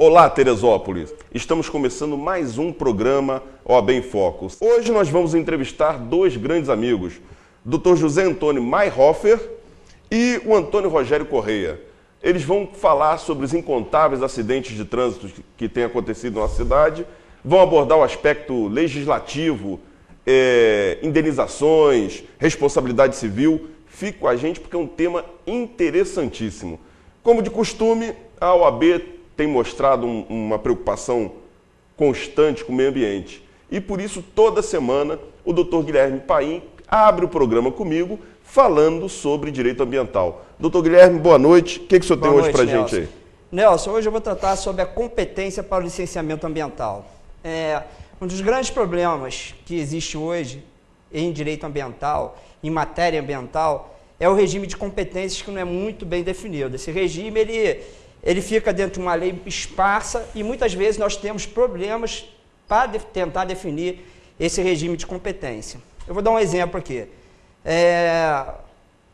Olá, Teresópolis! Estamos começando mais um programa OAB em Foco. Hoje nós vamos entrevistar dois grandes amigos, Dr. José Antônio Mayhofer e o Antônio Rogério Correia. Eles vão falar sobre os incontáveis acidentes de trânsito que têm acontecido na nossa cidade, vão abordar o aspecto legislativo, indenizações, responsabilidade civil. Fique com a gente porque é um tema interessantíssimo. Como de costume, a OAB tem mostrado uma preocupação constante com o meio ambiente. E por isso, toda semana, o Dr. Guilherme Paim abre o programa comigo falando sobre direito ambiental. Dr. Guilherme, boa noite. O que o senhor tem hoje para a gente aí? Nelson, hoje eu vou tratar sobre a competência para o licenciamento ambiental. Um dos grandes problemas que existe hoje em direito ambiental, em matéria ambiental, é o regime de competências que não é muito bem definido. Esse regime, ele fica dentro de uma lei esparsa e muitas vezes nós temos problemas para tentar definir esse regime de competência. Eu vou dar um exemplo aqui.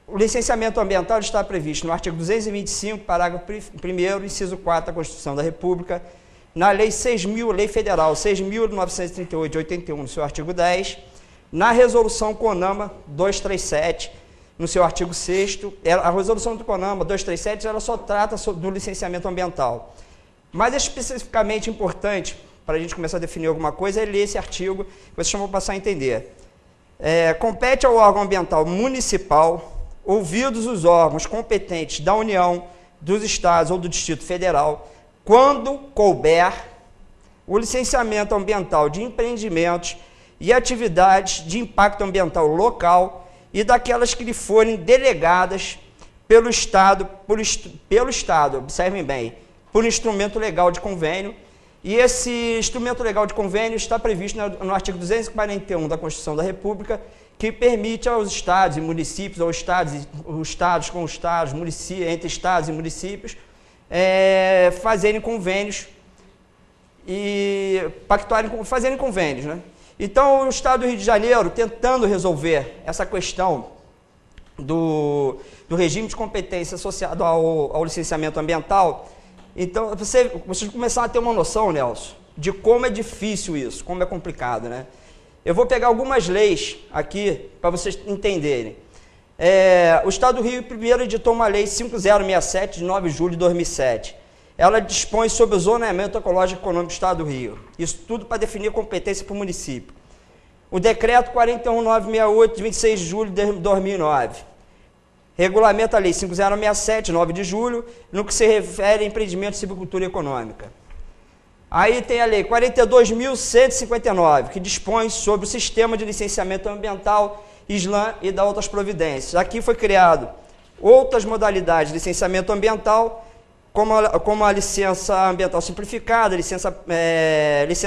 O licenciamento ambiental está previsto no artigo 225, parágrafo 1º, inciso 4 da Constituição da República, na Lei 6.000, Lei Federal 6.938 de 81, no seu artigo 10, na Resolução CONAMA 237, no seu artigo 6º, a resolução do CONAMA 237, ela só trata do licenciamento ambiental. Mas especificamente importante, para a gente começar a definir alguma coisa, é ler esse artigo, vocês vão passar a entender. Compete ao órgão ambiental municipal, ouvidos os órgãos competentes da União, dos Estados ou do Distrito Federal, quando couber, o licenciamento ambiental de empreendimentos e atividades de impacto ambiental local e daquelas que lhe forem delegadas pelo Estado, observem bem, por instrumento legal de convênio, e esse instrumento legal de convênio está previsto no artigo 241 da Constituição da República, que permite aos estados e municípios, ou estados com estados, entre estados e municípios, fazerem convênios e fazerem convênios, né? Então, o Estado do Rio de Janeiro, tentando resolver essa questão do regime de competência associado ao licenciamento ambiental, então, vocês começaram a ter uma noção, Nelson, de como é difícil isso, como é complicado, né? Eu vou pegar algumas leis aqui para vocês entenderem. O Estado do Rio primeiro editou uma lei 5067, de 9 de julho de 2007. Ela dispõe sobre o zoneamento ecológico e econômico do Estado do Rio. Isso tudo para definir competência para o município. O decreto 41968, de 26 de julho de 2009. Regulamenta a lei 5067, 9 de julho, no que se refere a empreendimento de silvicultura econômica. Aí tem a lei 42.159, que dispõe sobre o sistema de licenciamento ambiental, SLAM e da outras providências. Aqui foi criado outras modalidades de licenciamento ambiental, como a licença ambiental simplificada, licença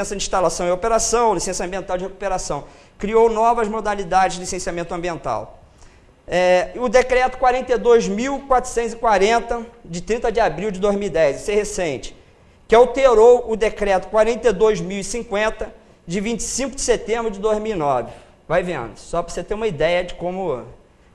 de instalação e operação, licença ambiental de recuperação. Criou novas modalidades de licenciamento ambiental. O decreto 42.440, de 30 de abril de 2010, esse é recente, que alterou o decreto 42.050, de 25 de setembro de 2009. Vai vendo, só para você ter uma ideia de como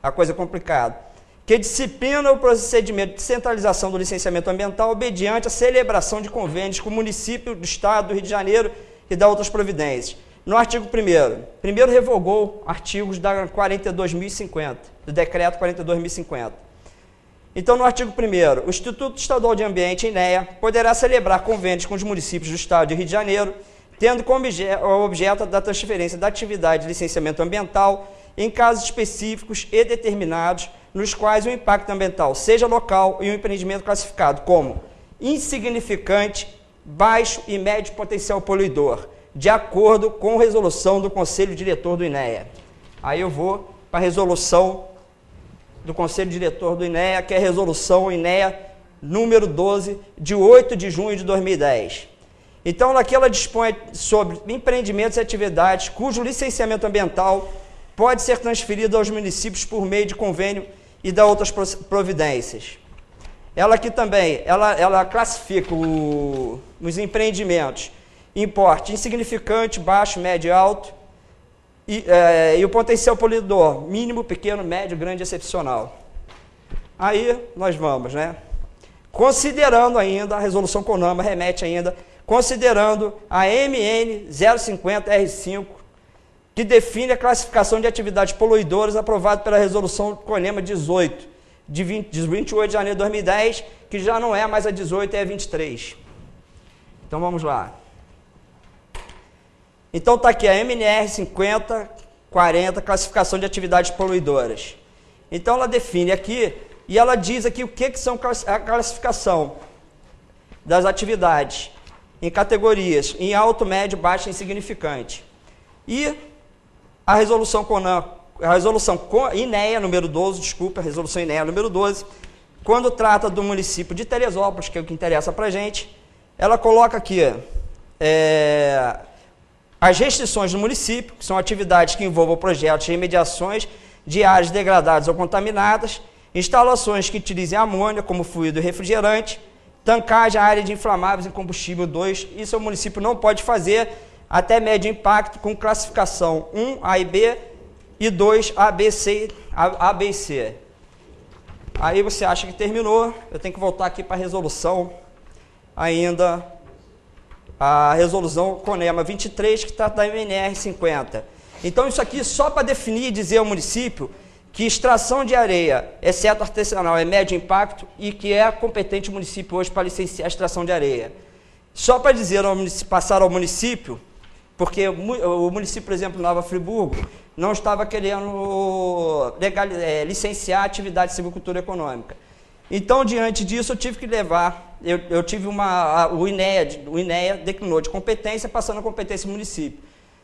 a coisa é complicada. Que disciplina o procedimento de centralização do licenciamento ambiental mediante a celebração de convênios com o município do Estado do Rio de Janeiro e da outras providências. No artigo 1º, revogou artigos da 42.050, do decreto 42.050. Então, no artigo 1º, o Instituto Estadual de Ambiente, INEA, poderá celebrar convênios com os municípios do Estado do Rio de Janeiro, tendo como objeto da transferência da atividade de licenciamento ambiental em casos específicos e determinados, nos quais o impacto ambiental seja local e o empreendimento classificado como insignificante, baixo e médio potencial poluidor, de acordo com a resolução do Conselho Diretor do INEA. Aí eu vou para a resolução do Conselho Diretor do INEA, que é a resolução INEA número 12, de 8 de junho de 2010. Então, aqui ela dispõe sobre empreendimentos e atividades cujo licenciamento ambiental pode ser transferido aos municípios por meio de convênio e da outras providências. Ela aqui também, ela classifica os empreendimentos em porte insignificante, baixo, médio e alto, e o potencial poluidor, mínimo, pequeno, médio, grande e excepcional. Aí nós vamos, né? considerando ainda, a resolução CONAMA remete ainda, considerando a MN 050R5, que define a classificação de atividades poluidoras aprovada pela resolução CONEMA 18, de 28 de janeiro de 2010, que já não é mais a 18, é a 23. Então vamos lá. Então está aqui a MNR 5040, classificação de atividades poluidoras. Então ela define aqui, e ela diz aqui o que são a classificação das atividades em categorias, em alto, médio, baixo e insignificante. E a resolução CONAM, a resolução INEA número 12, desculpa, a resolução INEA número 12, quando trata do município de Teresópolis, que é o que interessa para a gente, ela coloca aqui as restrições do município, que são atividades que envolvam projetos de remediações de áreas degradadas ou contaminadas, instalações que utilizem amônia como fluido refrigerante, tancagem a área de inflamáveis em combustível 2, isso o município não pode fazer, até médio impacto, com classificação 1, A e B, e 2, A, B, C, A, B e C. Aí você acha que terminou, eu tenho que voltar aqui para a resolução, ainda a resolução CONEMA 23, que trata da MNR 50. Então isso aqui só para definir e dizer ao município que extração de areia, exceto artesanal, é médio impacto e que é competente o município hoje para licenciar a extração de areia. Só para dizer passar ao município, porque o município, por exemplo, Nova Friburgo, não estava querendo licenciar a atividade de silvicultura econômica. Então, diante disso, eu tive que levar, eu tive o INEA declinou de competência, passando a competência do município.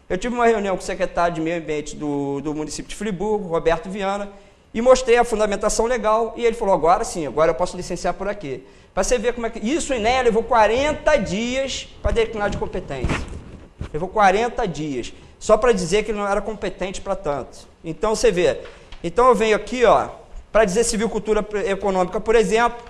Eu tive uma reunião com o secretário de Meio Ambiente do município de Friburgo, Roberto Viana, e mostrei a fundamentação legal, e ele falou, agora sim, agora eu posso licenciar por aqui. Para você ver como é que... Isso, o INEA levou 40 dias para declinar de competência. Levou 40 dias, só para dizer que ele não era competente para tanto. Então, você vê. Então, eu venho aqui, ó, para dizer silvicultura econômica, por exemplo,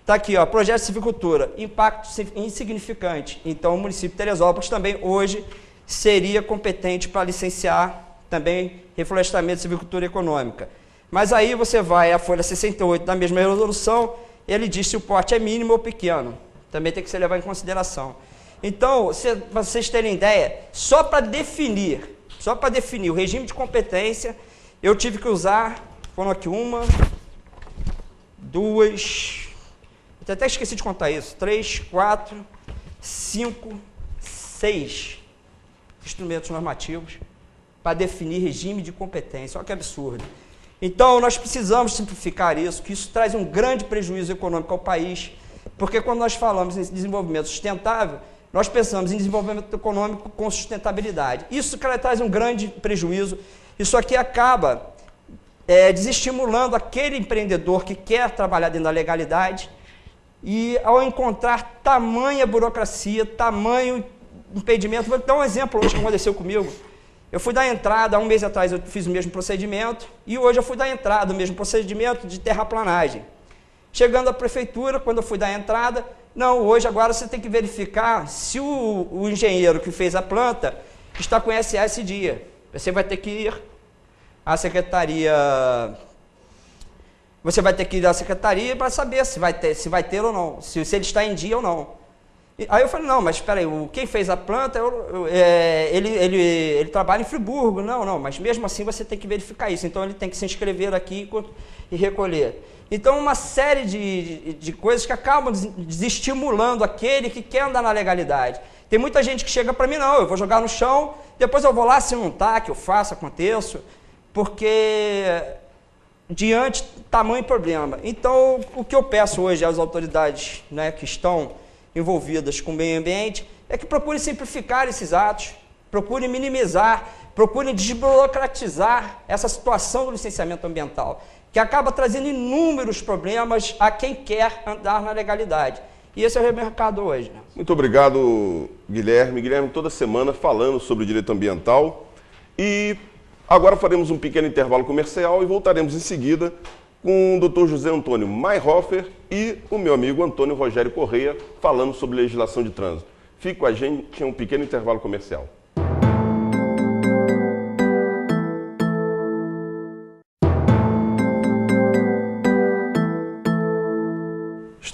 está aqui, ó, projeto de silvicultura, impacto insignificante. Então, o município de Teresópolis também, hoje, seria competente para licenciar também reflorestamento de silvicultura econômica. Mas aí você vai à folha 68 da mesma resolução, ele diz se o porte é mínimo ou pequeno. Também tem que ser levado em consideração. Então, para vocês terem ideia, só para definir o regime de competência, eu tive que usar, foram aqui 1, 2, eu até esqueci de contar isso, 3, 4, 5, 6 instrumentos normativos para definir regime de competência. Olha que absurdo. Então, nós precisamos simplificar isso, que isso traz um grande prejuízo econômico ao país, porque quando nós falamos em desenvolvimento sustentável, nós pensamos em desenvolvimento econômico com sustentabilidade. Isso, cara, traz um grande prejuízo. Isso aqui acaba desestimulando aquele empreendedor que quer trabalhar dentro da legalidade e, ao encontrar tamanha burocracia, tamanho impedimento... Vou dar um exemplo hoje que aconteceu comigo. Eu fui dar entrada, há um mês atrás eu fiz o mesmo procedimento, e hoje eu fui dar entrada, o mesmo procedimento de terraplanagem. Chegando à prefeitura, quando eu fui dar entrada, não, hoje agora você tem que verificar se o engenheiro que fez a planta está com SA esse dia. Você vai ter que ir à secretaria, para saber se vai ter ou não, se ele está em dia ou não. Aí eu falei, não, mas espera aí, quem fez a planta, ele trabalha em Friburgo. Não, mas mesmo assim você tem que verificar isso. Então ele tem que se inscrever aqui e recolher. Então uma série de coisas que acabam desestimulando aquele que quer andar na legalidade. Tem muita gente que chega para mim, não, eu vou jogar no chão, depois eu vou lá, se não está, que eu faço, aconteço, porque diante tamanho problema. Então o que eu peço hoje às autoridades, né, que estão envolvidas com o meio ambiente, é que procurem simplificar esses atos, procurem minimizar, procurem desburocratizar essa situação do licenciamento ambiental, que acaba trazendo inúmeros problemas a quem quer andar na legalidade. E esse é o meu recado hoje. Muito obrigado, Guilherme. Guilherme, toda semana falando sobre o direito ambiental. E agora faremos um pequeno intervalo comercial e voltaremos em seguida com o Dr. José Antônio Mayhofer e o meu amigo Antônio Rogério Correia, falando sobre legislação de trânsito. Fique com a gente em um pequeno intervalo comercial.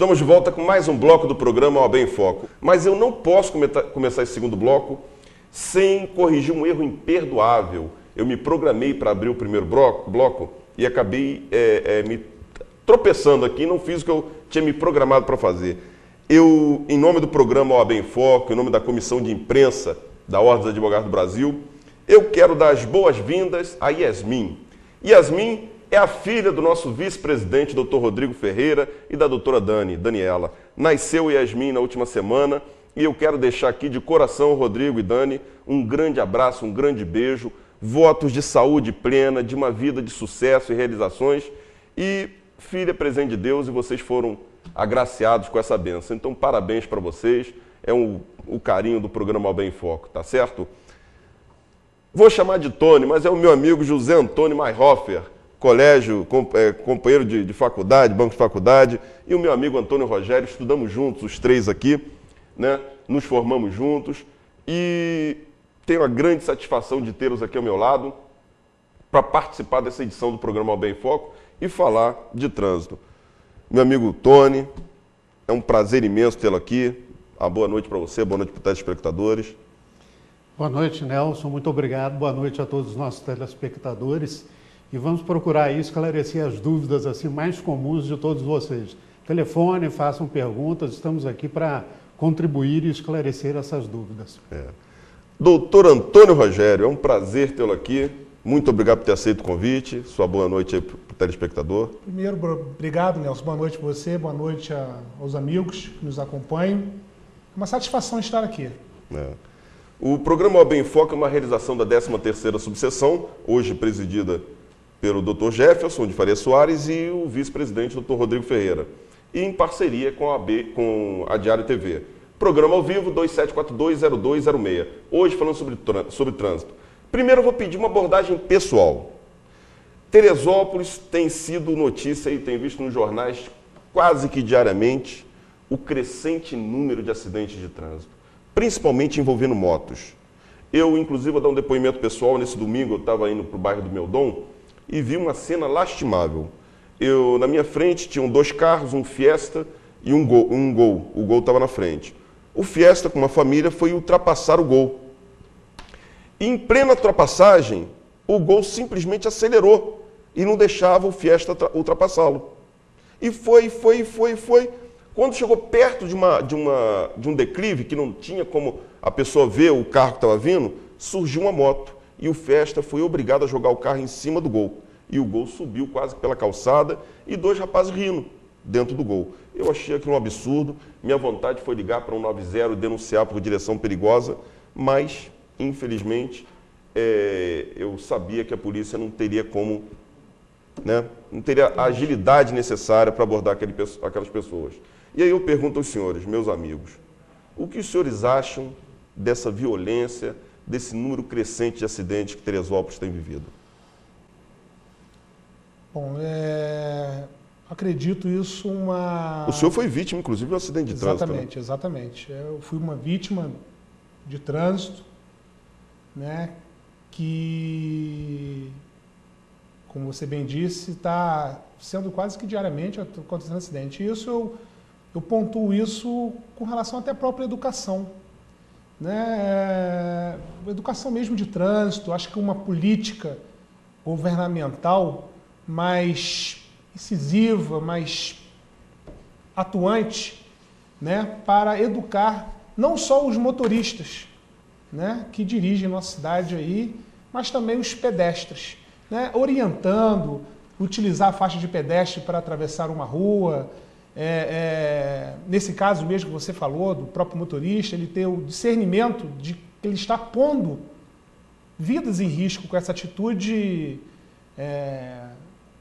Estamos de volta com mais um bloco do programa OAB em Foco. Mas eu não posso começar esse segundo bloco sem corrigir um erro imperdoável. Eu me programei para abrir o primeiro bloco e acabei me tropeçando aqui, não fiz o que eu tinha me programado para fazer. Eu, em nome do programa OAB em Foco, em nome da Comissão de Imprensa da Ordem dos Advogados do Brasil, eu quero dar as boas-vindas a Yasmin. Yasmin é a filha do nosso vice-presidente, Dr. Rodrigo Ferreira, e da doutora Daniela. Nasceu Yasmin na última semana e eu quero deixar aqui de coração, Rodrigo e Dani, um grande abraço, um grande beijo, votos de saúde plena, de uma vida de sucesso e realizações. E filha presente de Deus, e vocês foram agraciados com essa bênção. Então, parabéns para vocês, é o carinho do programa OAB em Foco, tá certo? Vou chamar de Tony, mas é o meu amigo José Antônio Mayhofer, companheiro de faculdade, banco de faculdade, e o meu amigo Antônio Rogério, estudamos juntos, os três aqui, né? Nos formamos juntos, e tenho a grande satisfação de tê-los aqui ao meu lado para participar dessa edição do programa OAB em Foco e falar de trânsito. Meu amigo Tony, é um prazer imenso tê-lo aqui. Uma boa noite para você, boa noite para os telespectadores. Boa noite, Nelson, muito obrigado. Boa noite a todos os nossos telespectadores. E vamos procurar aí esclarecer as dúvidas assim mais comuns de todos vocês. Telefone, façam perguntas, estamos aqui para contribuir e esclarecer essas dúvidas. Doutor Antônio Rogério, é um prazer tê-lo aqui. Muito obrigado por ter aceito o convite. Sua boa noite aí para o telespectador. Primeiro, obrigado, Nelson. Boa noite para você, boa noite aos amigos que nos acompanham. É uma satisfação estar aqui. O programa OAB em Foco é uma realização da 13ª subseção, hoje presidida pelo Dr. Jefferson de Faria Soares e o vice-presidente, Dr. Rodrigo Ferreira, e em parceria com a Diário TV. Programa ao vivo 27420206. Hoje falando sobre trânsito. Primeiro eu vou pedir uma abordagem pessoal. Teresópolis tem sido notícia e tem visto nos jornais quase que diariamente o crescente número de acidentes de trânsito, principalmente envolvendo motos. Eu, inclusive, vou dar um depoimento pessoal. Nesse domingo eu estava indo para o bairro do Meldon e vi uma cena lastimável. Na minha frente tinham dois carros, um Fiesta e um Gol. O Gol estava na frente. O Fiesta, com uma família, foi ultrapassar o Gol. E, em plena ultrapassagem, o Gol simplesmente acelerou e não deixava o Fiesta ultrapassá-lo. E foi. Quando chegou perto de um declive, que não tinha como a pessoa ver o carro que estava vindo, surgiu uma moto. E o Fiesta foi obrigado a jogar o carro em cima do Gol. E o Gol subiu quase pela calçada e dois rapazes rindo dentro do Gol. Eu achei aquilo um absurdo. Minha vontade foi ligar para 190 e denunciar por direção perigosa, mas, infelizmente, eu sabia que a polícia não teria como, né, não teria a agilidade necessária para abordar aquelas pessoas. E aí eu pergunto aos senhores, meus amigos, o que os senhores acham dessa violência, desse número crescente de acidentes que Teresópolis tem vivido? Bom, acredito isso uma... O senhor foi vítima, inclusive, de um acidente de trânsito, né? Exatamente. Eu fui uma vítima de trânsito, né, que, como você bem disse, está sendo quase que diariamente acontecendo acidente. E isso eu pontuo isso com relação até à própria educação, né? Educação mesmo de trânsito. Acho que uma política governamental mais incisiva, mais atuante, né, para educar não só os motoristas, né, que dirigem nossa cidade aí, mas também os pedestres, né, orientando, utilizar a faixa de pedestre para atravessar uma rua. Nesse caso mesmo que você falou, do próprio motorista, ele ter o discernimento de que ele está pondo vidas em risco com essa atitude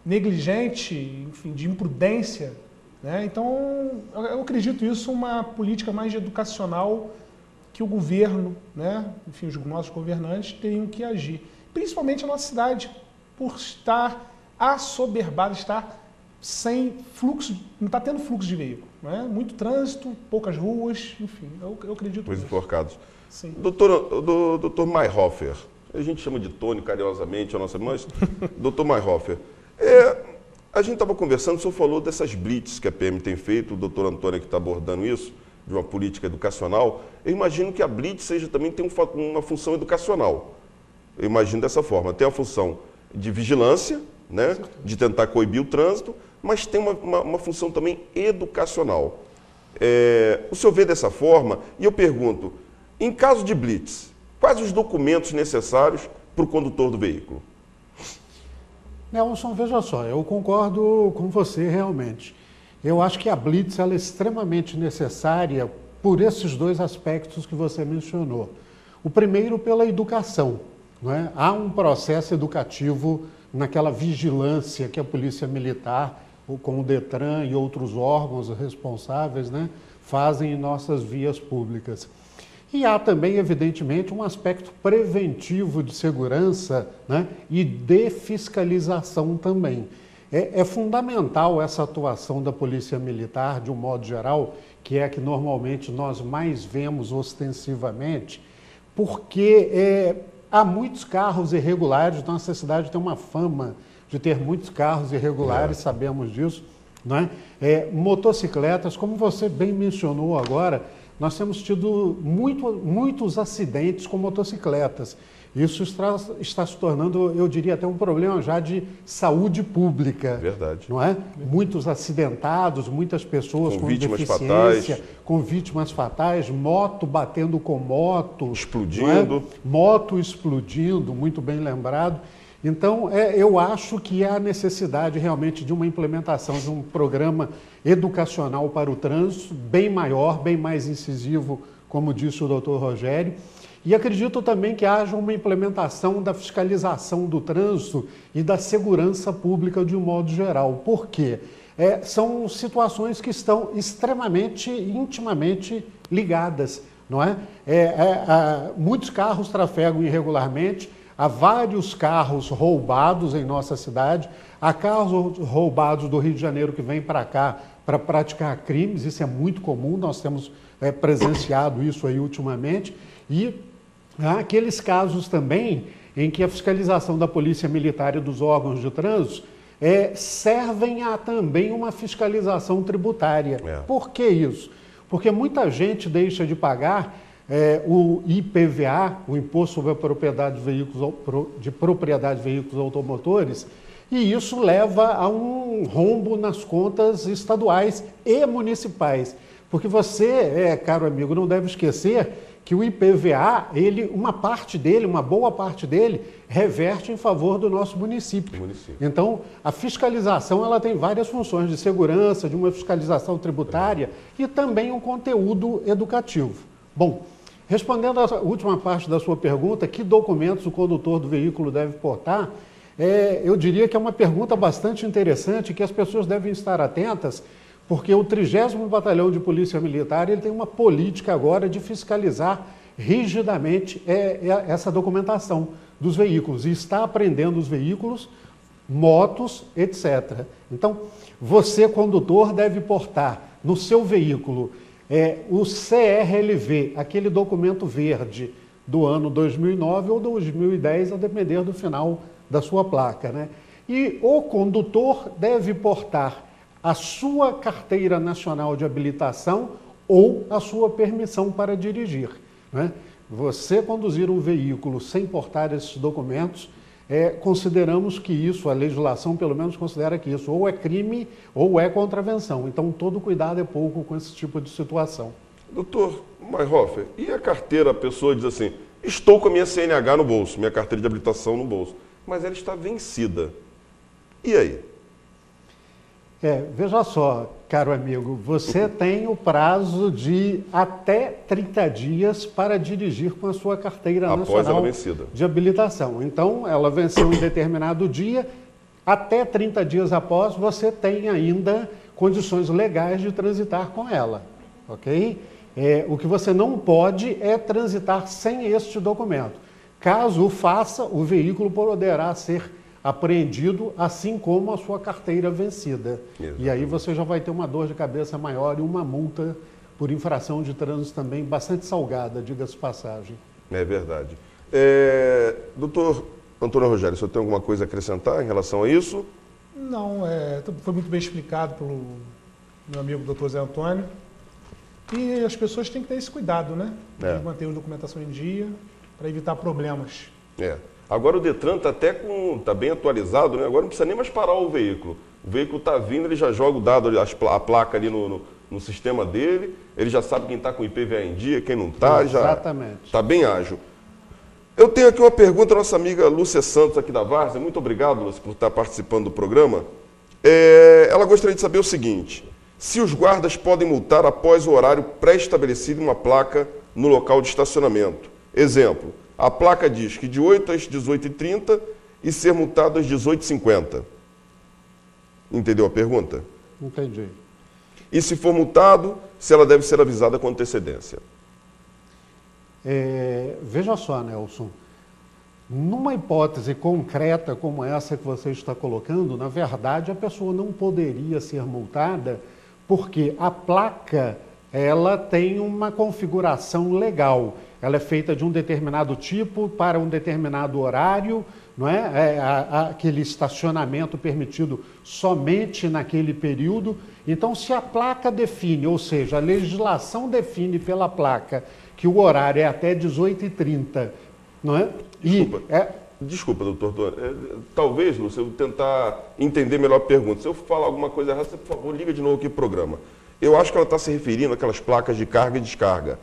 negligente, enfim, de imprudência, né? Então, eu acredito isso uma política mais educacional que o governo, né, enfim, os nossos governantes teriam que agir. Principalmente a nossa cidade, por estar assoberbada, estar sem fluxo, não está tendo fluxo de veículo, né? Muito trânsito, poucas ruas, enfim, eu acredito nisso. Enforcados. Sim. Doutor Mayhofer, a gente chama de Tony carinhosamente, a nossa irmã, Doutor Mayhofer, A gente estava conversando, o senhor falou dessas blitz que a PM tem feito, o doutor Antônio que está abordando isso, de uma política educacional. Eu imagino que a blitz também tem uma função educacional. Eu imagino dessa forma. Tem a função de vigilância, né, de tentar coibir o trânsito, mas tem uma função também educacional. O senhor vê dessa forma, e eu pergunto, em caso de blitz, quais os documentos necessários para o condutor do veículo? Nelson, veja só, eu concordo com você realmente. Eu acho que a blitz ela é extremamente necessária por esses dois aspectos que você mencionou. O primeiro, pela educação, não é? Há um processo educativo naquela vigilância que a Polícia Militar, com o Detran e outros órgãos responsáveis, né, fazem em nossas vias públicas. E há também, evidentemente, um aspecto preventivo de segurança, né, e de fiscalização também. É fundamental essa atuação da Polícia Militar, de um modo geral, que é a que normalmente nós mais vemos ostensivamente, porque há muitos carros irregulares, nossa cidade tem uma fama de ter muitos carros irregulares, sabemos disso, não é? Motocicletas, como você bem mencionou agora, nós temos tido muitos acidentes com motocicletas. Isso está se tornando, eu diria, até um problema já de saúde pública. Verdade. Não é? Muitos acidentados, muitas pessoas com vítimas deficiência, fatais. com vítimas fatais, moto batendo com moto. Explodindo. Moto explodindo, muito bem lembrado. Então, eu acho que há necessidade realmente de uma implementação de um programa educacional para o trânsito, bem maior, bem mais incisivo, como disse o doutor Rogério. E acredito também que haja uma implementação da fiscalização do trânsito e da segurança pública de um modo geral. Por quê? São situações que estão extremamente, intimamente ligadas, não é? Muitos carros trafegam irregularmente, há vários carros roubados em nossa cidade, há carros roubados do Rio de Janeiro que vêm para cá para praticar crimes, isso é muito comum, nós temos presenciado isso aí ultimamente, e há aqueles casos também em que a fiscalização da Polícia Militar e dos órgãos de trânsito servem a também uma fiscalização tributária. Por que isso? Porque muita gente deixa de pagar o IPVA, o Imposto sobre a Propriedade de Veículos Automotores, e isso leva a um rombo nas contas estaduais e municipais. Porque você, caro amigo, não deve esquecer que o IPVA, uma boa parte dele, reverte em favor do nosso município. Então, a fiscalização ela tem várias funções de segurança, de uma fiscalização tributária e também um conteúdo educativo. Bom, respondendo à última parte da sua pergunta, que documentos o condutor do veículo deve portar, eu diria que é uma pergunta bastante interessante que as pessoas devem estar atentas, porque o 30º Batalhão de Polícia Militar ele tem uma política agora de fiscalizar rigidamente essa documentação dos veículos e está apreendendo os veículos, motos, etc. Então, você, condutor, deve portar no seu veículo o CRLV, aquele documento verde do ano 2009 ou 2010, a depender do final da sua placa, né? E o condutor deve portar a sua carteira nacional de habilitação ou a sua permissão para dirigir, né? Você conduzir um veículo sem portar esses documentos, consideramos que isso, a legislação pelo menos considera que isso ou é crime ou é contravenção. Então, todo cuidado é pouco com esse tipo de situação. Doutor Mayhofer, e a carteira, a pessoa diz assim, estou com a minha CNH no bolso, minha carteira de habilitação no bolso, mas ela está vencida. E aí? Veja só, caro amigo, você tem o prazo de até 30 dias para dirigir com a sua carteira nacional de habilitação. Então, ela venceu em determinado dia, até 30 dias após, você tem ainda condições legais de transitar com ela, ok? O que você não pode é transitar sem este documento. Caso o faça, o veículo poderá ser apreendido, assim como a sua carteira vencida. Exatamente. E aí você já vai ter uma dor de cabeça maior e uma multa por infração de trânsito também bastante salgada, diga-se passagem. É verdade. Doutor Antônio Rogério, o senhor tem alguma coisa a acrescentar em relação a isso? Não, foi muito bem explicado pelo meu amigo Dr. Zé Antônio. E as pessoas têm que ter esse cuidado, né? De manter a documentação em dia para evitar problemas. Agora o Detran tá bem atualizado, né? Agora não precisa nem mais parar o veículo. O veículo está vindo, ele já joga o dado, a placa ali no sistema dele, ele já sabe quem está com o IPVA em dia, quem não está, já está bem ágil. Eu tenho aqui uma pergunta da nossa amiga Lúcia Santos, aqui da Várzea. Muito obrigado, Lúcia, por estar participando do programa. Ela gostaria de saber o seguinte: se os guardas podem multar após o horário pré-estabelecido em uma placa no local de estacionamento. Exemplo, a placa diz que de 8 às 18h30 e ser multado às 18h50. Entendeu a pergunta? Entendi. E se for multado, se ela deve ser avisada com antecedência? Veja só, Nelson, numa hipótese concreta como essa que você está colocando, na verdade a pessoa não poderia ser multada porque a placa ela tem uma configuração legal. Ela é feita de um determinado tipo para um determinado horário, não é? Aquele estacionamento permitido somente naquele período. Então, se a placa define, ou seja, a legislação define pela placa que o horário é até 18h30, não é? Desculpa, doutor. Talvez, Lúcio, eu vou tentar entender melhor a pergunta. Se eu falar alguma coisa errada, você, por favor, liga de novo aqui pro programa. Eu acho que ela está se referindo àquelas placas de carga e descarga.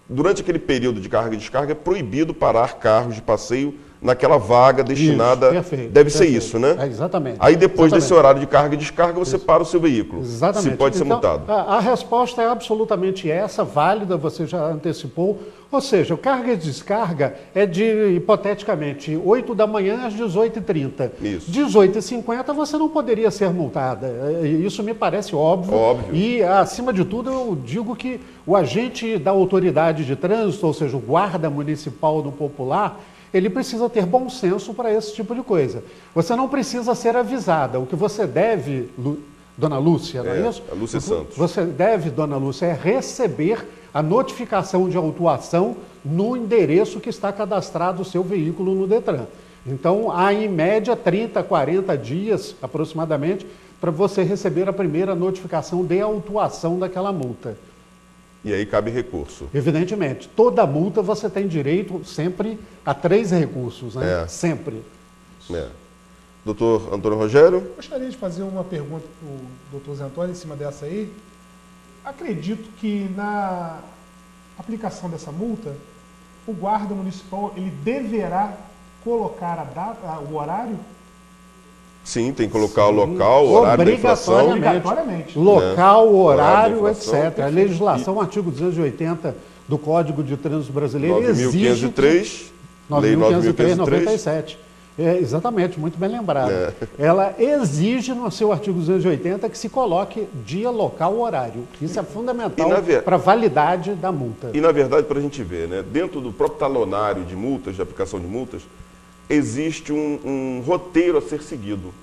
Durante aquele período de carga e descarga, é proibido parar carros de passeio naquela vaga destinada... Deve ser isso, né? Exatamente. Aí depois desse horário de carga e descarga, você para o seu veículo. Exatamente. Se pode ser multado. A resposta é absolutamente essa, válida, você já antecipou. Ou seja, o carga e descarga é de, hipoteticamente, 8 da manhã às 18h30. Isso. 18h50 você não poderia ser multada. Isso me parece óbvio. E, acima de tudo, eu digo que o agente da autoridade de trânsito, ou seja, o guarda municipal do popular, ele precisa ter bom senso para esse tipo de coisa. Você não precisa ser avisada. O que você deve, dona Lúcia, não é isso? A Lúcia Santos. Você deve, dona Lúcia, é receber a notificação de autuação no endereço que está cadastrado o seu veículo no Detran. Então, há em média 30, 40 dias aproximadamente para você receber a primeira notificação de autuação daquela multa. E aí cabe recurso. Evidentemente, toda multa você tem direito sempre a 3 recursos, né? Sempre. Doutor Antônio Rogério? Gostaria de fazer uma pergunta para o doutor Zé Antônio em cima dessa aí. Acredito que na aplicação dessa multa, o guarda municipal ele deverá colocar a data, o horário? Sim, tem que colocar o local, o horário da infração. Obrigatoriamente. Local, horário, etc. A legislação, artigo 280 do Código de Trânsito Brasileiro exige... 9.503, Lei 9.503, 97. Exatamente, muito bem lembrado. Ela exige no seu artigo 280 que se coloque dia, local, horário. Isso é fundamental para a validade da multa. E, na verdade, para a gente ver, né, dentro do próprio talonário de multas, de aplicação de multas, existe um roteiro a ser seguido.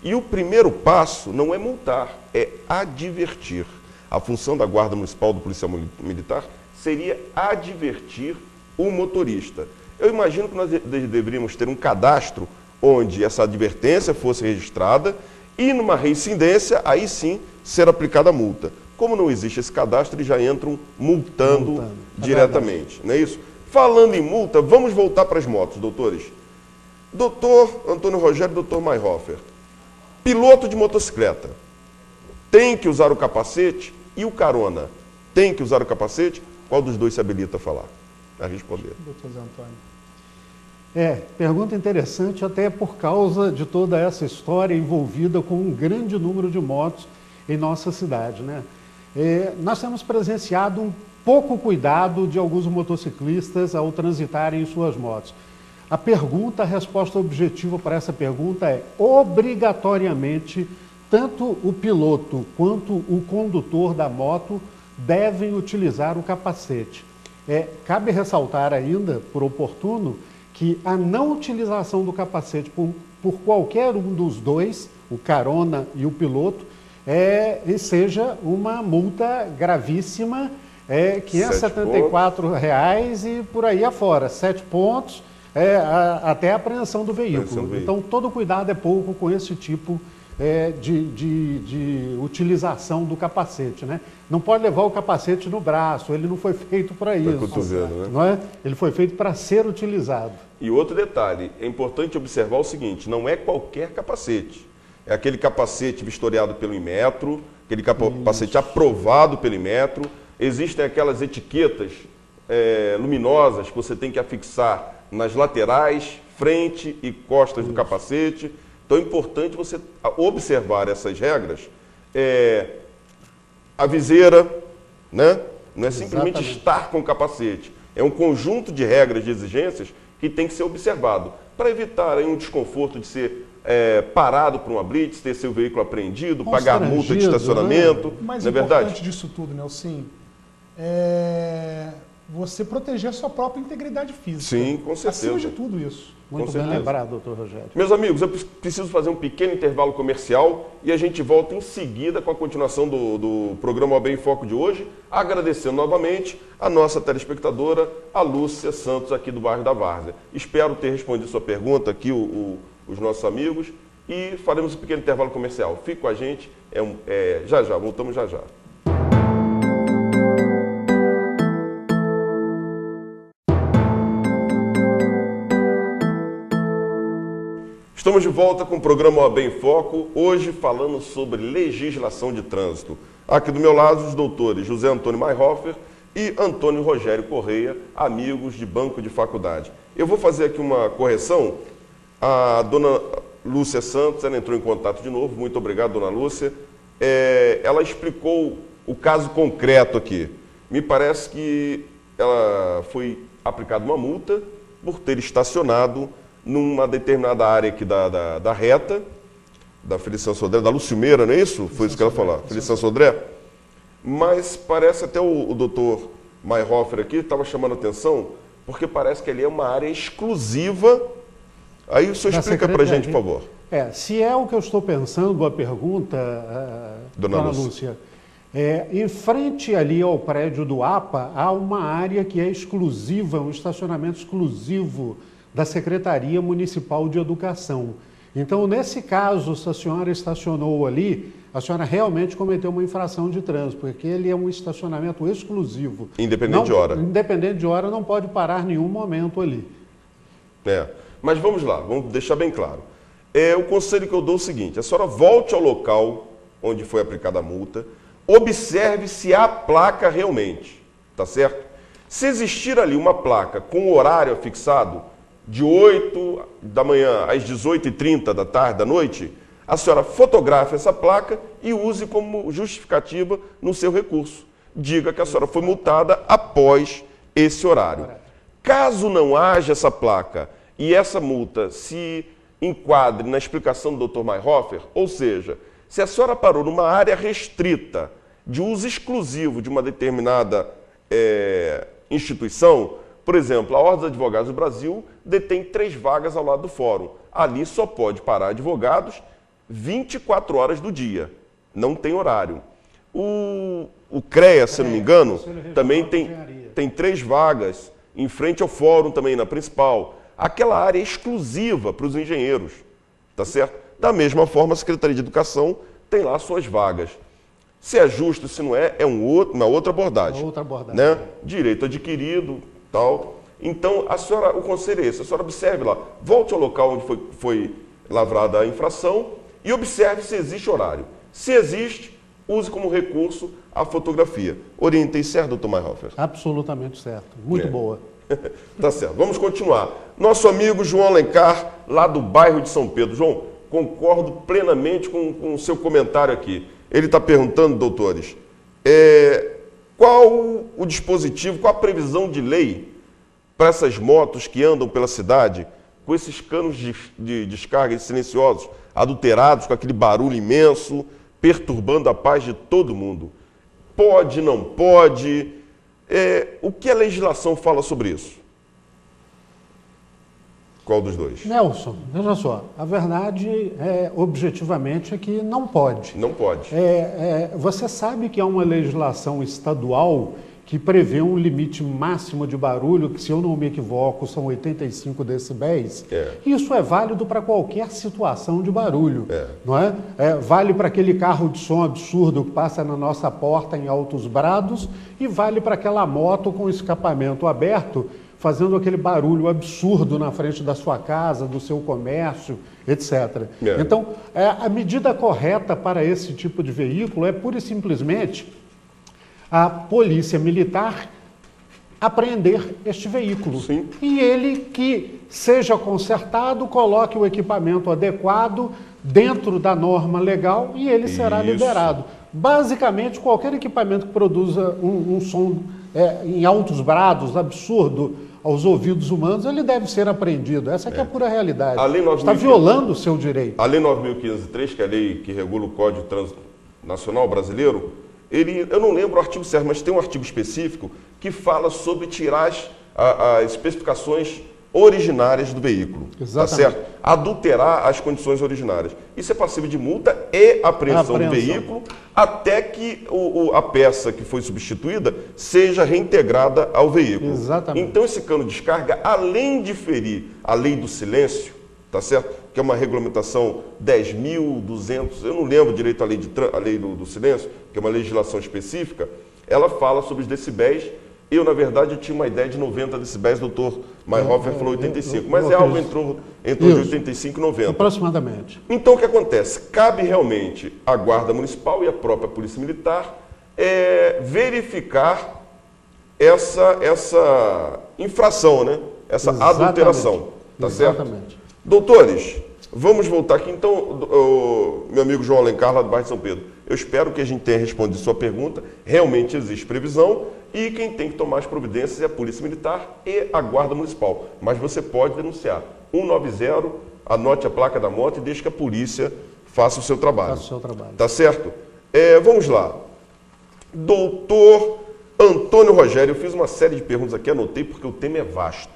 E o primeiro passo não é multar, é advertir. A função da Guarda Municipal do Policial Militar seria advertir o motorista. Eu imagino que nós deveríamos ter um cadastro onde essa advertência fosse registrada e numa reincidência, aí sim, ser aplicada a multa. Como não existe esse cadastro, eles já entram multando diretamente, não é isso? Falando em multa, vamos voltar para as motos, doutores. Doutor Antônio Rogério e doutor Mayhofer, piloto de motocicleta, tem que usar o capacete e o carona, tem que usar o capacete? Qual dos dois se habilita a falar? A responder. Doutor Zé Antônio. Pergunta interessante até por causa de toda essa história envolvida com um grande número de motos em nossa cidade, né? Nós temos presenciado um pouco cuidado de alguns motociclistas ao transitarem em suas motos. A resposta objetiva para essa pergunta é: obrigatoriamente, tanto o piloto quanto o condutor da moto devem utilizar o capacete. Cabe ressaltar ainda, por oportuno, que a não utilização do capacete por qualquer um dos dois, o carona e o piloto, seja uma multa gravíssima, R$ 574 e por aí afora, 7 pontos, até a apreensão do veículo. Então, todo cuidado é pouco com esse tipo de utilização do capacete, né? Não pode levar o capacete no braço, ele não foi feito para isso. Cotovelo, né? Não é? Ele foi feito para ser utilizado. E outro detalhe, é importante observar o seguinte, não é qualquer capacete. É aquele capacete vistoriado pelo Inmetro, aquele capacete aprovado pelo Inmetro. Existem aquelas etiquetas luminosas que você tem que afixar nas laterais, frente e costas do capacete. Então é importante você observar essas regras. A viseira, né? Não é simplesmente estar com o capacete. É um conjunto de regras, de exigências que tem que ser observado para evitar aí um desconforto de ser parado por uma blitz, ter seu veículo apreendido, pagar multa de estacionamento. Né? O mais não é importante verdade? disso tudo, Nelson, é você proteger a sua própria integridade física. Sim, com certeza. Acima de tudo isso. Muito bem lembrado, doutor Rogério. Meus amigos, eu preciso fazer um pequeno intervalo comercial e a gente volta em seguida com a continuação do programa OAB em Foco de hoje, agradecendo novamente a nossa telespectadora, a Lúcia Santos, aqui do bairro da Várzea. Espero ter respondido sua pergunta aqui, os nossos amigos, e faremos um pequeno intervalo comercial. Fique com a gente, voltamos já já. Estamos de volta com o programa OAB em Foco, hoje falando sobre legislação de trânsito. Aqui do meu lado, os doutores José Antônio Mayhofer e Antônio Rogério Correia, amigos de banco de faculdade. Eu vou fazer aqui uma correção. A dona Lúcia Santos, ela entrou em contato de novo, muito obrigado, dona Lúcia. Ela explicou o caso concreto aqui. Me parece que ela foi aplicada uma multa por ter estacionado numa determinada área aqui da reta, da Feliciano Sodré, da Lucilmeira, não é isso? Foi isso que ela falou, Feliciano Sodré. Mas parece até o doutor Mayhofer aqui estava chamando a atenção, porque parece que ali é uma área exclusiva. Aí o senhor explica para a gente, por favor. Se é o que eu estou pensando, a pergunta, dona Lúcia, em frente ali ao prédio do APA, há uma área que é exclusiva, um estacionamento exclusivo da Secretaria Municipal de Educação. Então, nesse caso, se a senhora estacionou ali, a senhora realmente cometeu uma infração de trânsito, porque ele é um estacionamento exclusivo. Independente de hora. Independente de hora, não pode parar nenhum momento ali. Mas vamos lá, vamos deixar bem claro. O conselho que eu dou é o seguinte, a senhora volte ao local onde foi aplicada a multa, observe se há placa realmente, tá certo? Se existir ali uma placa com horário fixado, de 8 da manhã às 18h30 da tarde, da noite, a senhora fotografe essa placa e use como justificativa no seu recurso. Diga que a senhora foi multada após esse horário. Caso não haja essa placa e essa multa se enquadre na explicação do Dr. Mayhofer, ou seja, se a senhora parou numa área restrita de uso exclusivo de uma determinada instituição, por exemplo, a Ordem dos Advogados do Brasil detém 3 vagas ao lado do fórum. Ali só pode parar advogados 24 horas do dia. Não tem horário. O CREA, se não me engano, também tem 3 vagas em frente ao fórum, também na principal. Aquela área é exclusiva para os engenheiros, tá certo? Da mesma forma, a Secretaria de Educação tem lá suas vagas. Se é justo, se não é uma outra abordagem. Né? Direito adquirido, tal. Então, o conselho é esse, a senhora observe lá, volte ao local onde foi lavrada a infração e observe se existe horário. Se existe, use como recurso a fotografia. Orientei certo, doutor Mayhofer? Absolutamente certo. Muito boa. Tá certo. Vamos continuar. Nosso amigo João Alencar, lá do bairro de São Pedro. João, concordo plenamente com o seu comentário aqui. Ele está perguntando, doutores, qual o dispositivo, qual a previsão de lei para essas motos que andam pela cidade com esses canos de descarga silenciosos, adulterados, com aquele barulho imenso, perturbando a paz de todo mundo? Pode, não pode? O que a legislação fala sobre isso? Qual dos dois? Nelson, veja só, a verdade objetivamente é que não pode. Não pode. Você sabe que há uma legislação estadual que prevê um limite máximo de barulho, que, se eu não me equivoco, são 85 decibéis. Isso é válido para qualquer situação de barulho, não é? Vale para aquele carro de som absurdo que passa na nossa porta em altos brados e vale para aquela moto com escapamento aberto, fazendo aquele barulho absurdo na frente da sua casa, do seu comércio, etc. Então, a medida correta para esse tipo de veículo é pura e simplesmente a polícia militar apreender este veículo. Sim. E ele que seja consertado, coloque o equipamento adequado dentro da norma legal e ele será liberado. Basicamente, qualquer equipamento que produza um som em altos brados, absurdo aos ouvidos humanos, ele deve ser apreendido. Essa que é a pura realidade. Está violando o seu direito. A Lei 9.503, que é a lei que regula o Código de Trânsito Nacional Brasileiro, eu não lembro o artigo certo, mas tem um artigo específico que fala sobre tirar as especificações originárias do veículo. Exatamente. Tá certo? Adulterar as condições originárias. Isso é passível de multa e apreensão do veículo até que a peça que foi substituída seja reintegrada ao veículo. Exatamente. Então esse cano de descarga, além de ferir a lei do silêncio, tá certo? Que é uma regulamentação 10.200, eu não lembro direito a lei do silêncio, que é uma legislação específica, ela fala sobre os decibéis. Eu, na verdade, tinha uma ideia de 90 decibéis, o doutor Mayhofer falou 85, mas é algo entre de 85 e 90. Aproximadamente. Então, o que acontece? Cabe realmente à Guarda Municipal e à própria Polícia Militar verificar essa infração, né? Essa adulteração. Tá certo? Doutores, vamos voltar aqui. Então, meu amigo João Alencar, lá do bairro de São Pedro, eu espero que a gente tenha respondido sua pergunta. Realmente existe previsão e quem tem que tomar as providências é a Polícia Militar e a Guarda Municipal. Mas você pode denunciar 190, anote a placa da moto e deixe que a polícia faça o seu trabalho. Faça o seu trabalho. Tá certo? Vamos lá. Doutor Antônio Rogério, eu fiz uma série de perguntas aqui, anotei porque o tema é vasto.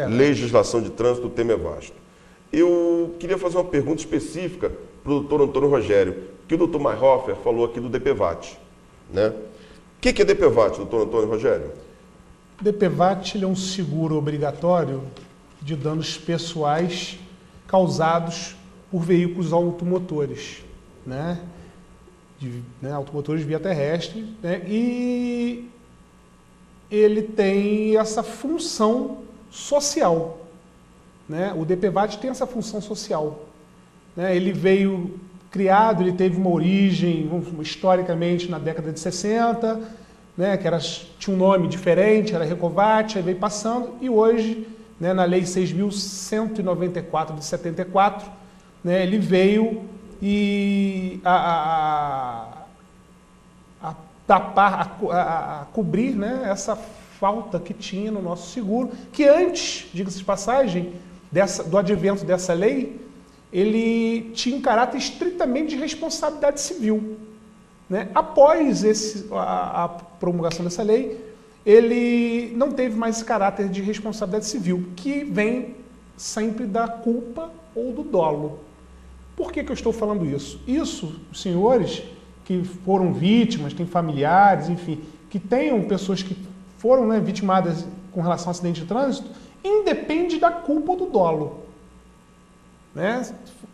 Legislação de trânsito, o tema é vasto. Eu queria fazer uma pergunta específica para o doutor Antônio Rogério, que o doutor Mayhofer falou aqui do DPVAT, né? O que é DPVAT, doutor Antônio Rogério? DPVAT é um seguro obrigatório de danos pessoais causados por veículos automotores, né? Automotores via terrestre, né? E ele tem essa função social, né? O DPVAT tem essa função social, né? Ele veio criado, ele teve uma origem, historicamente, na década de 60, né, que tinha um nome diferente, era Recovat, aí veio passando, e hoje, né, na Lei 6.194 de 74, né, ele veio e a cobrir, né, essa falta que tinha no nosso seguro, que antes, diga-se de passagem, do advento dessa lei, ele tinha um caráter estritamente de responsabilidade civil, né? Após a promulgação dessa lei, ele não teve mais esse caráter de responsabilidade civil, que vem sempre da culpa ou do dolo. Por que eu estou falando isso? Isso, os senhores que foram vítimas, têm familiares, enfim, que tenham pessoas que foram, né, vitimadas com relação a acidente de trânsito, independe da culpa ou do dolo. Né?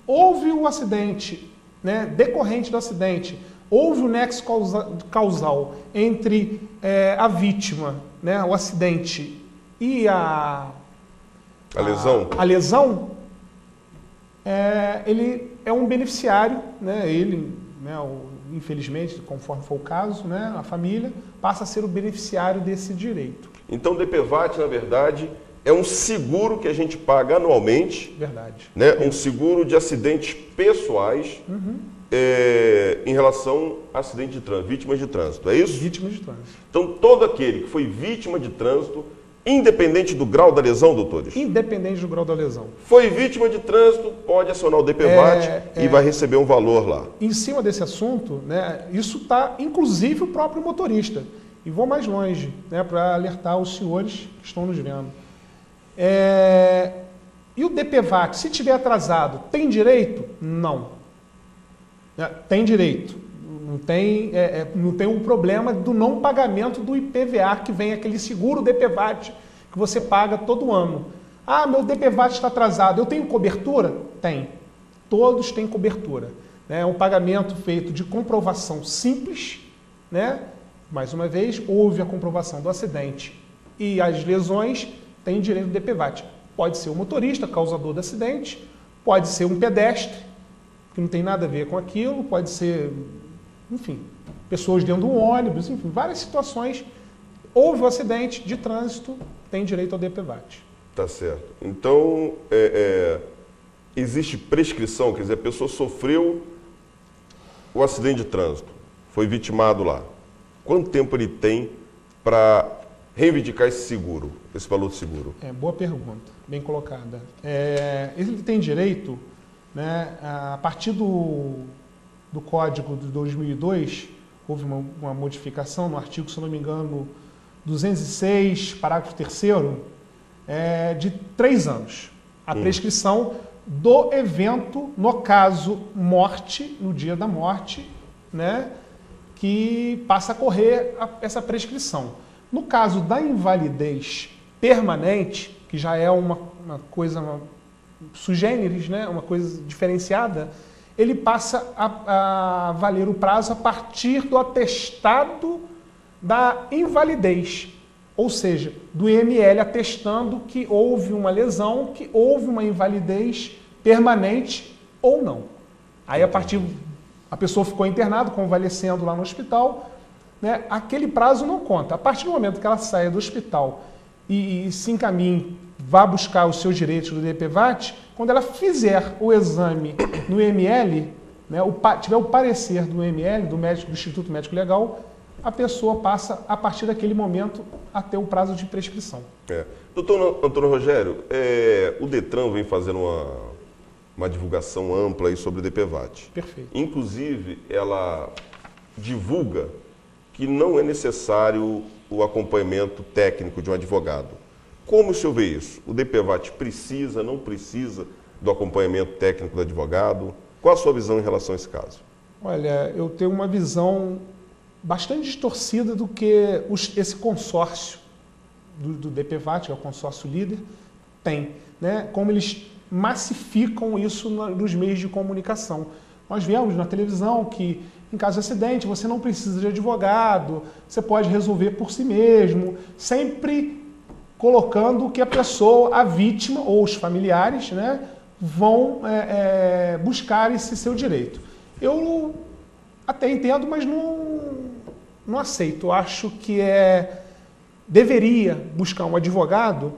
Houve o acidente, né, decorrente do acidente, houve o nexo causal entre a vítima, né, o acidente e a lesão, ele é um beneficiário, né, infelizmente, conforme for o caso, né, a família passa a ser o beneficiário desse direito. Então o DPVAT, na verdade, é um seguro que a gente paga anualmente. Verdade. Né? Um seguro de acidentes pessoais em relação a acidente de trânsito, vítimas de trânsito, é isso? Vítimas de trânsito. Então, todo aquele que foi vítima de trânsito, independente do grau da lesão, doutores? Independente do grau da lesão. Foi vítima de trânsito, pode acionar o DPVAT e vai receber um valor lá. Em cima desse assunto, né, isso está, inclusive, o próprio motorista. E vou mais longe, né, para alertar os senhores que estão nos vendo. E o DPVAT, se tiver atrasado, tem direito? Não. Tem direito. Não tem um problema do não pagamento do IPVA, que vem aquele seguro DPVAT que você paga todo ano. Ah, meu DPVAT está atrasado, eu tenho cobertura? Tem. Todos têm cobertura. É um pagamento feito de comprovação simples, né? Mais uma vez, houve a comprovação do acidente e as lesões têm direito do DPVAT. Pode ser o motorista, causador do acidente, pode ser um pedestre, que não tem nada a ver com aquilo, pode ser, enfim, pessoas dentro do ônibus, enfim, várias situações. Houve um acidente de trânsito, tem direito ao DPVAT. Tá certo. Então, existe prescrição, quer dizer, a pessoa sofreu o acidente de trânsito, foi vitimado lá. Quanto tempo ele tem para reivindicar esse seguro, esse valor de seguro? Boa pergunta, bem colocada. Ele tem direito, né, a partir do Código de 2002, houve uma modificação no artigo, se não me engano, 206, parágrafo 3º, de 3 anos. A prescrição do evento, no caso, morte, no dia da morte, né, que passa a correr essa prescrição. No caso da invalidez permanente, que já é uma coisa sui generis, né, uma coisa diferenciada, ele passa a valer o prazo a partir do atestado da invalidez, ou seja, do IML atestando que houve uma lesão, que houve uma invalidez permanente ou não. Aí, a pessoa ficou internada, convalescendo lá no hospital, né, aquele prazo não conta. A partir do momento que ela saia do hospital e se encaminhe, vá buscar os seus direitos do DPVAT, quando ela fizer o exame no IML, né, tiver o parecer do IML, do Instituto Médico Legal, a pessoa passa, a partir daquele momento, a ter o prazo de prescrição. Doutor Antônio Rogério, o Detran vem fazendo uma divulgação ampla aí sobre o DPVAT. Perfeito. Inclusive, ela divulga que não é necessário o acompanhamento técnico de um advogado. Como o senhor vê isso? O DPVAT precisa, não precisa do acompanhamento técnico do advogado? Qual a sua visão em relação a esse caso? Olha, eu tenho uma visão bastante distorcida do que esse consórcio do DPVAT, que é o consórcio líder, tem, né? Como eles massificam isso nos meios de comunicação. Nós vemos na televisão que, em caso de acidente, você não precisa de advogado, você pode resolver por si mesmo, sempre colocando que a pessoa, a vítima ou os familiares, né, vão buscar esse seu direito. Eu até entendo, mas não aceito. Eu acho que deveria buscar um advogado,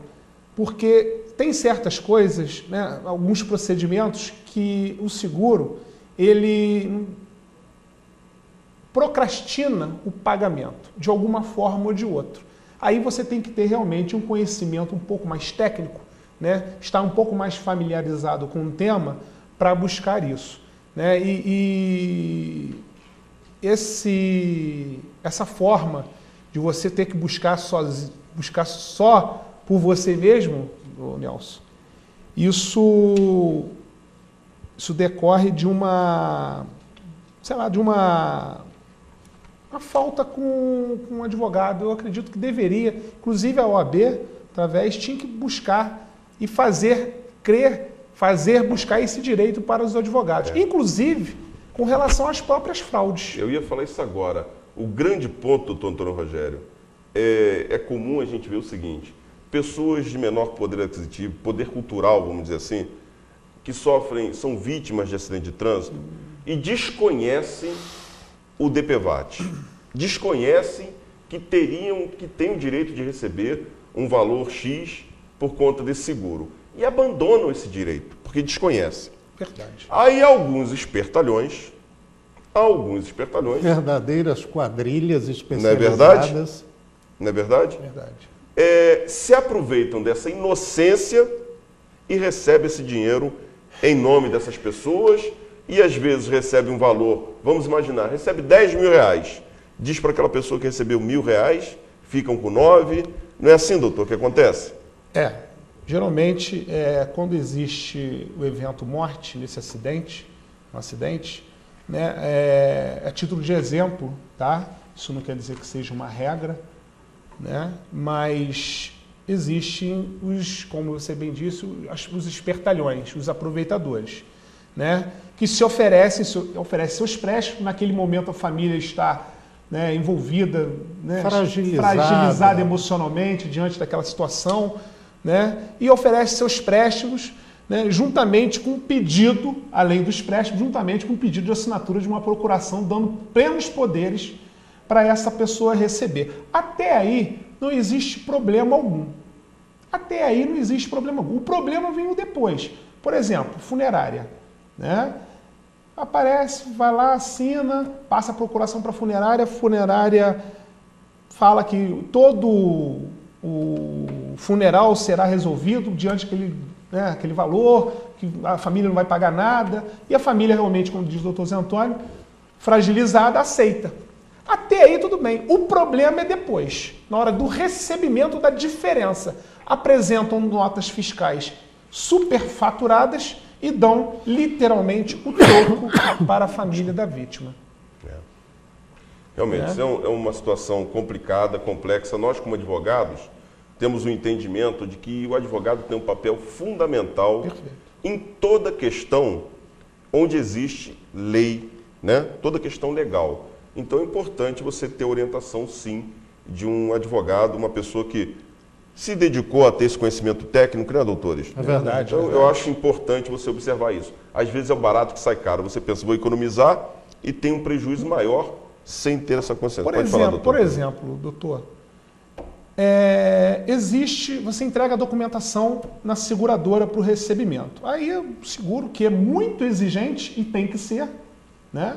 porque tem certas coisas, né, alguns procedimentos que o seguro, ele procrastina o pagamento, de alguma forma ou de outra. Aí você tem que ter realmente um conhecimento um pouco mais técnico, né, estar um pouco mais familiarizado com o tema para buscar isso, né, essa forma de você ter que buscar só por você mesmo, Nelson, isso decorre de uma falta com um advogado. Eu acredito que deveria, inclusive a OAB, através, tinha que buscar e buscar esse direito para os advogados, inclusive com relação às próprias fraudes. Eu ia falar isso agora. O grande ponto, doutor Antônio Rogério, é comum a gente ver o seguinte: pessoas de menor poder aquisitivo, poder cultural, vamos dizer assim, que são vítimas de acidente de trânsito e desconhecem o DPVAT, desconhecem que têm o direito de receber um valor X por conta desse seguro e abandonam esse direito, porque desconhecem. Verdade. Aí alguns espertalhões, verdadeiras quadrilhas especializadas. Não é verdade? Não é verdade? Verdade. Se aproveitam dessa inocência e recebem esse dinheiro em nome dessas pessoas e às vezes recebe um valor, vamos imaginar, recebe 10 mil reais, diz para aquela pessoa que recebeu R$1.000, ficam com 9, não é assim, doutor, que acontece? Geralmente, quando existe o evento morte nesse acidente, né, a título de exemplo, tá? Isso não quer dizer que seja uma regra, né? Mas existem como você bem disse, os espertalhões, os aproveitadores, né? Que se oferecem seus préstimos, naquele momento a família está, né, envolvida, né, fragilizada emocionalmente diante daquela situação, né? E oferece seus préstimos, né, juntamente com um pedido, além dos préstimos, juntamente com um pedido de assinatura de uma procuração, dando plenos poderes para essa pessoa receber. Até aí não existe problema algum. Até aí não existe problema algum. O problema vem depois. Por exemplo, funerária, né? Aparece, vai lá, assina, passa a procuração para a funerária fala que todo o funeral será resolvido diante daquele, né, aquele valor, que a família não vai pagar nada, e a família realmente, como diz o doutor Zé Antônio, fragilizada, aceita. Até aí tudo bem. O problema é depois, na hora do recebimento da diferença. Apresentam notas fiscais superfaturadas e dão literalmente o troco para a família da vítima. Realmente, isso é uma situação complicada, complexa. Nós, como advogados, temos o entendimento de que o advogado tem um papel fundamental em toda questão onde existe lei, né? Toda questão legal. Então é importante você ter orientação, sim, de um advogado, uma pessoa que se dedicou a ter esse conhecimento técnico, né, doutores? É verdade. Então, eu acho importante você observar isso. Às vezes é o barato que sai caro. Você pensa, vou economizar e tem um prejuízo maior sem ter essa consciência. Por exemplo, doutor, você entrega a documentação na seguradora para o recebimento. Aí o seguro, que é muito exigente e tem que ser, né,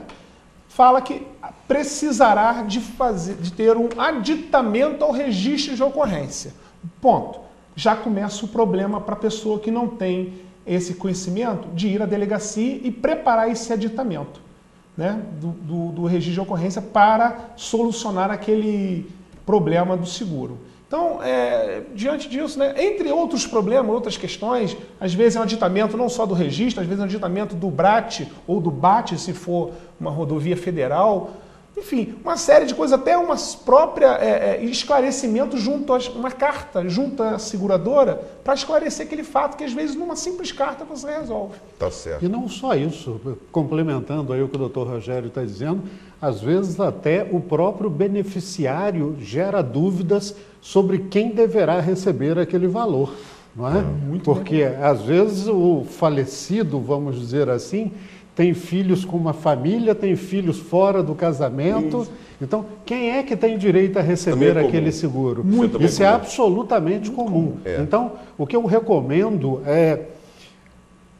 fala que precisará de ter um aditamento ao registro de ocorrência. Ponto. Já começa o problema para a pessoa que não tem esse conhecimento de ir à delegacia e preparar esse aditamento, né, do registro de ocorrência para solucionar aquele problema do seguro. Então, diante disso, né, entre outros problemas, outras questões, às vezes é um aditamento não só do registro, às vezes é um aditamento do BRAT ou do BAT, se for uma rodovia federal. Enfim, uma série de coisas, até uma própria esclarecimento uma carta junto à seguradora para esclarecer aquele fato que às vezes numa simples carta você resolve. Tá certo. E não só isso, complementando aí o que o doutor Rogério está dizendo, às vezes até o próprio beneficiário gera dúvidas sobre quem deverá receber aquele valor, não é? Porque às vezes o falecido, vamos dizer assim, tem filhos com uma família, tem filhos fora do casamento. Isso. Então, quem é que tem direito a receber aquele seguro? Isso é absolutamente comum. Então, o que eu recomendo é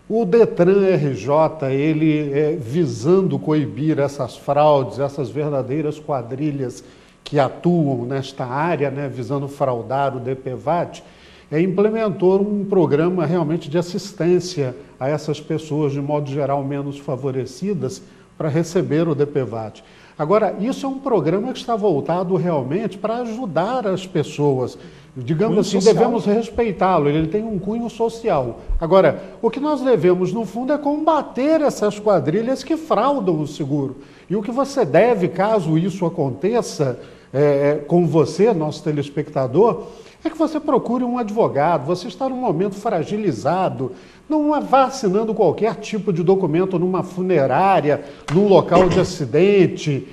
o Detran RJ, ele visando coibir essas fraudes, essas verdadeiras quadrilhas que atuam nesta área, né, visando fraudar o DPVAT, implementou um programa realmente de assistência a essas pessoas, de modo geral, menos favorecidas, para receber o DPVAT. Agora, isso é um programa que está voltado realmente para ajudar as pessoas. Digamos assim, devemos respeitá-lo, ele tem um cunho social. Agora, o que nós devemos, no fundo, é combater essas quadrilhas que fraudam o seguro. E o que você deve, caso isso aconteça com você, nosso telespectador, é que você procure um advogado. Você está num momento fragilizado, não vá assinando qualquer tipo de documento numa funerária, num local de acidente,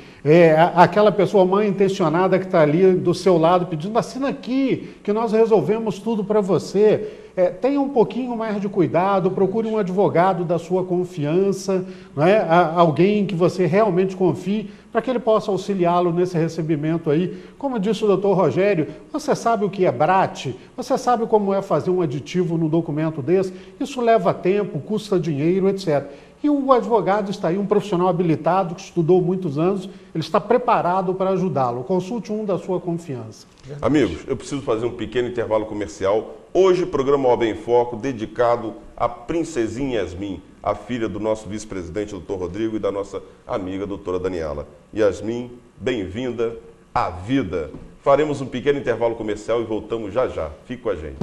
aquela pessoa mal intencionada que está ali do seu lado pedindo, assina aqui, que nós resolvemos tudo para você. Tenha um pouquinho mais de cuidado, procure um advogado da sua confiança, não é? Alguém que você realmente confie, para que ele possa auxiliá-lo nesse recebimento aí. Como disse o doutor Rogério, você sabe o que é BRAT? Você sabe como é fazer um aditivo num documento desse? Isso leva tempo, custa dinheiro, etc. E o advogado está aí, um profissional habilitado, que estudou muitos anos, ele está preparado para ajudá-lo. Consulte um da sua confiança. Amigos, eu preciso fazer um pequeno intervalo comercial. Hoje, programa OAB em Foco, dedicado à princesinha Yasmin, a filha do nosso vice-presidente, doutor Rodrigo, e da nossa amiga, doutora Daniela. Yasmin, bem-vinda à vida. Faremos um pequeno intervalo comercial e voltamos já já. Fique com a gente.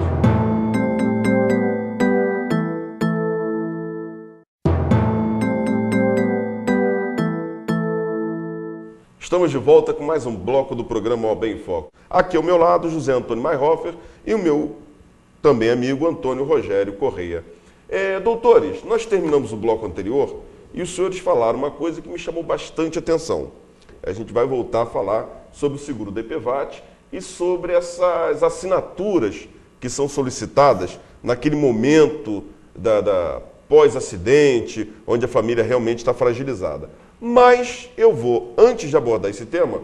Estamos de volta com mais um bloco do programa OAB em Foco. Aqui ao meu lado, José Antônio Mayhofer e o meu também amigo Antônio Rogério Correia. Doutores, nós terminamos o bloco anterior e os senhores falaram uma coisa que me chamou bastante atenção. A gente vai voltar a falar sobre o seguro DPVAT e sobre essas assinaturas que são solicitadas naquele momento da pós-acidente, onde a família realmente está fragilizada. Mas eu vou, antes de abordar esse tema,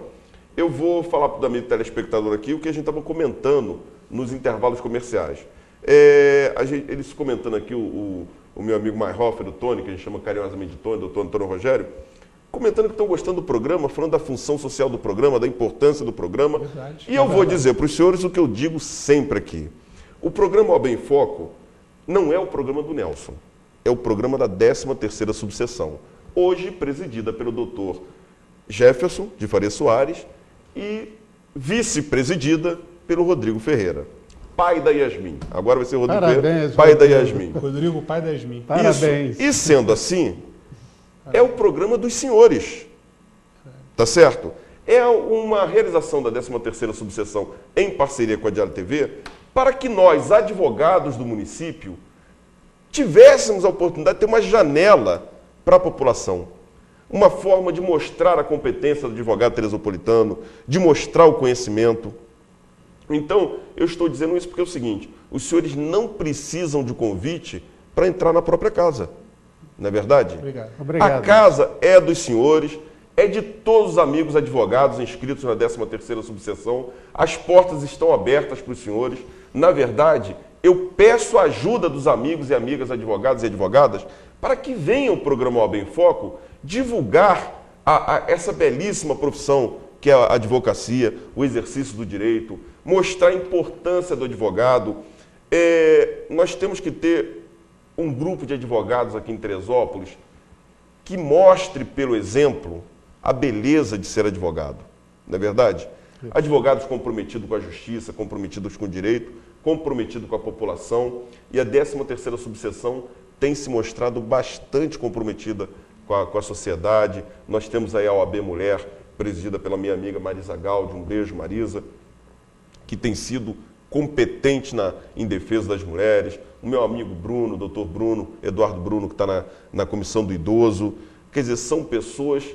eu vou falar para o amigo telespectador aqui o que a gente estava comentando nos intervalos comerciais. Eles comentando aqui, o meu amigo Mayhofer, o Tony, que a gente chama carinhosamente de Tony, doutor Antônio Rogério, comentando que estão gostando do programa, falando da função social do programa, da importância do programa. Verdade. E eu vou dizer para os senhores o que eu digo sempre aqui. O programa OAB em Foco não é o programa do Nelson, é o programa da 13ª subseção, hoje presidida pelo doutor Jefferson de Faria Soares e vice-presidida pelo Rodrigo Ferreira, pai da Yasmin. Agora vai ser o Rodrigo Ferreira, pai da Yasmin. Rodrigo, pai da Yasmin. Parabéns. Isso. E sendo assim, é o programa dos senhores, tá certo? É uma realização da 13ª subseção em parceria com a Diário TV, para que nós, advogados do município, tivéssemos a oportunidade de ter uma janela para a população. Uma forma de mostrar a competência do advogado teresopolitano, de mostrar o conhecimento. Então, eu estou dizendo isso porque é o seguinte, os senhores não precisam de convite para entrar na própria casa. Não é verdade? Obrigado. A casa é dos senhores, é de todos os amigos advogados inscritos na 13ª subseção. As portas estão abertas para os senhores. Na verdade, eu peço a ajuda dos amigos e amigas advogados e advogadas para que venham o programa OAB em Foco divulgar essa belíssima profissão que é a advocacia, o exercício do direito, mostrar a importância do advogado. Nós temos que ter um grupo de advogados aqui em Teresópolis que mostre pelo exemplo a beleza de ser advogado, não é verdade? Advogados comprometidos com a justiça, comprometidos com o direito, comprometidos com a população, e a 13ª subseção tem se mostrado bastante comprometida com a sociedade. Nós temos aí a OAB Mulher, presidida pela minha amiga Marisa Galdi, um beijo Marisa, que tem sido competente em defesa das mulheres, o meu amigo Bruno, doutor Bruno, Eduardo Bruno, que está na Comissão do Idoso. Quer dizer, são pessoas,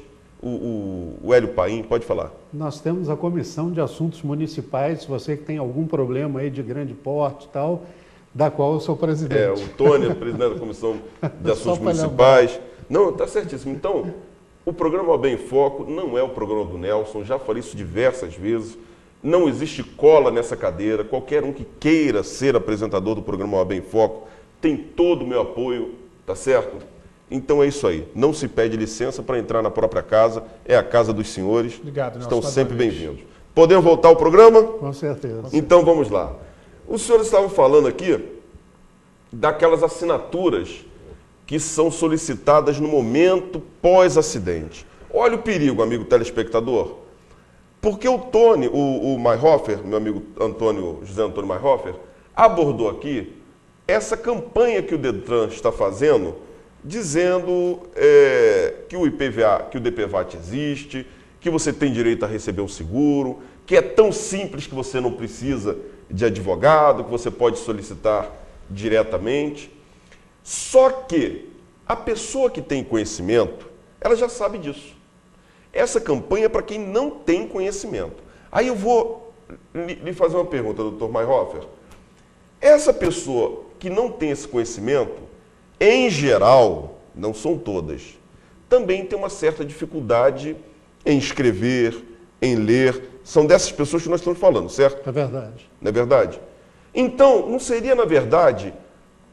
o Hélio Paim, pode falar. Nós temos a Comissão de Assuntos Municipais, você que tem algum problema aí de grande porte e tal, da qual eu sou presidente. O Tony é presidente da Comissão de Assuntos Municipais. Não, está certíssimo. Então, o programa OAB em Foco não é o programa do Nelson, já falei isso diversas vezes. Não existe cola nessa cadeira. Qualquer um que queira ser apresentador do programa OAB em Foco tem todo o meu apoio, tá certo? Então é isso aí. Não se pede licença para entrar na própria casa. É a casa dos senhores. Obrigado, Nelson. Estão sempre bem-vindos. Podemos voltar ao programa? Com certeza. Então vamos lá. Os senhores estavam falando aqui daquelas assinaturas que são solicitadas no momento pós-acidente. Olha o perigo, amigo telespectador. Porque o Tony, o Mayhofer, meu amigo José Antônio Mayhofer, abordou aqui essa campanha que o Detran está fazendo, dizendo que o IPVA, que o DPVAT existe, que você tem direito a receber um seguro, que é tão simples que você não precisa de advogado, que você pode solicitar diretamente. Só que a pessoa que tem conhecimento, ela já sabe disso. Essa campanha é para quem não tem conhecimento. Aí eu vou lhe fazer uma pergunta, doutor Mayhofer. Essa pessoa que não tem esse conhecimento, em geral, não são todas, também tem uma certa dificuldade em escrever, em ler. São dessas pessoas que nós estamos falando, certo? É verdade. Não é verdade? Então, não seria, na verdade,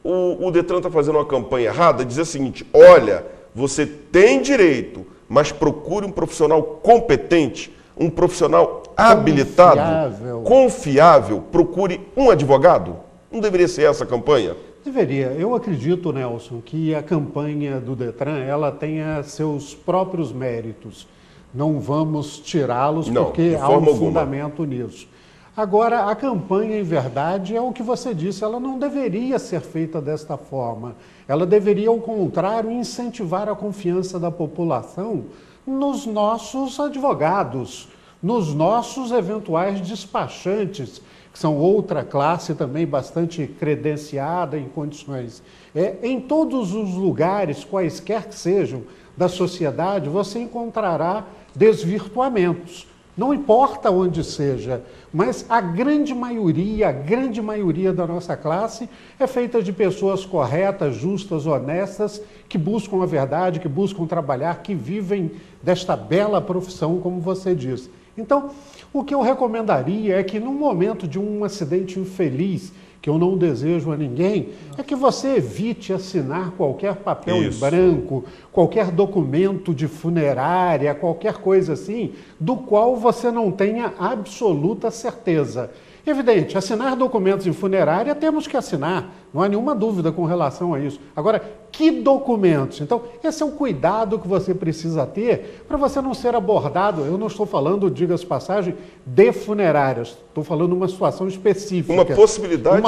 o Detran está fazendo uma campanha errada, dizer o seguinte: olha, você tem direito, mas procure um profissional competente, um profissional habilitado, confiável, procure um advogado? Não deveria ser essa a campanha? Deveria. Eu acredito, Nelson, que a campanha do Detran, ela tenha seus próprios méritos. Não vamos tirá-los porque há um fundamento nisso. Agora, a campanha, em verdade, é o que você disse, ela não deveria ser feita desta forma. Ela deveria, ao contrário, incentivar a confiança da população nos nossos advogados, nos nossos eventuais despachantes, que são outra classe também bastante credenciada em condições. Em todos os lugares, quaisquer que sejam, da sociedade, você encontrará desvirtuamentos. Não importa onde seja, mas a grande maioria da nossa classe é feita de pessoas corretas, justas, honestas, que buscam a verdade, que buscam trabalhar, que vivem desta bela profissão, como você disse. Então, o que eu recomendaria é que, num momento de um acidente infeliz, que eu não desejo a ninguém, é que você evite assinar qualquer papel em branco, qualquer documento de funerária, qualquer coisa assim, do qual você não tenha absoluta certeza. Evidente, assinar documentos em funerária temos que assinar, não há nenhuma dúvida com relação a isso. Agora, que documentos? Então, esse é o cuidado que você precisa ter para você não ser abordado. Eu não estou falando, diga-se passagem, de funerárias. Estou falando de uma situação específica. Uma possibilidade.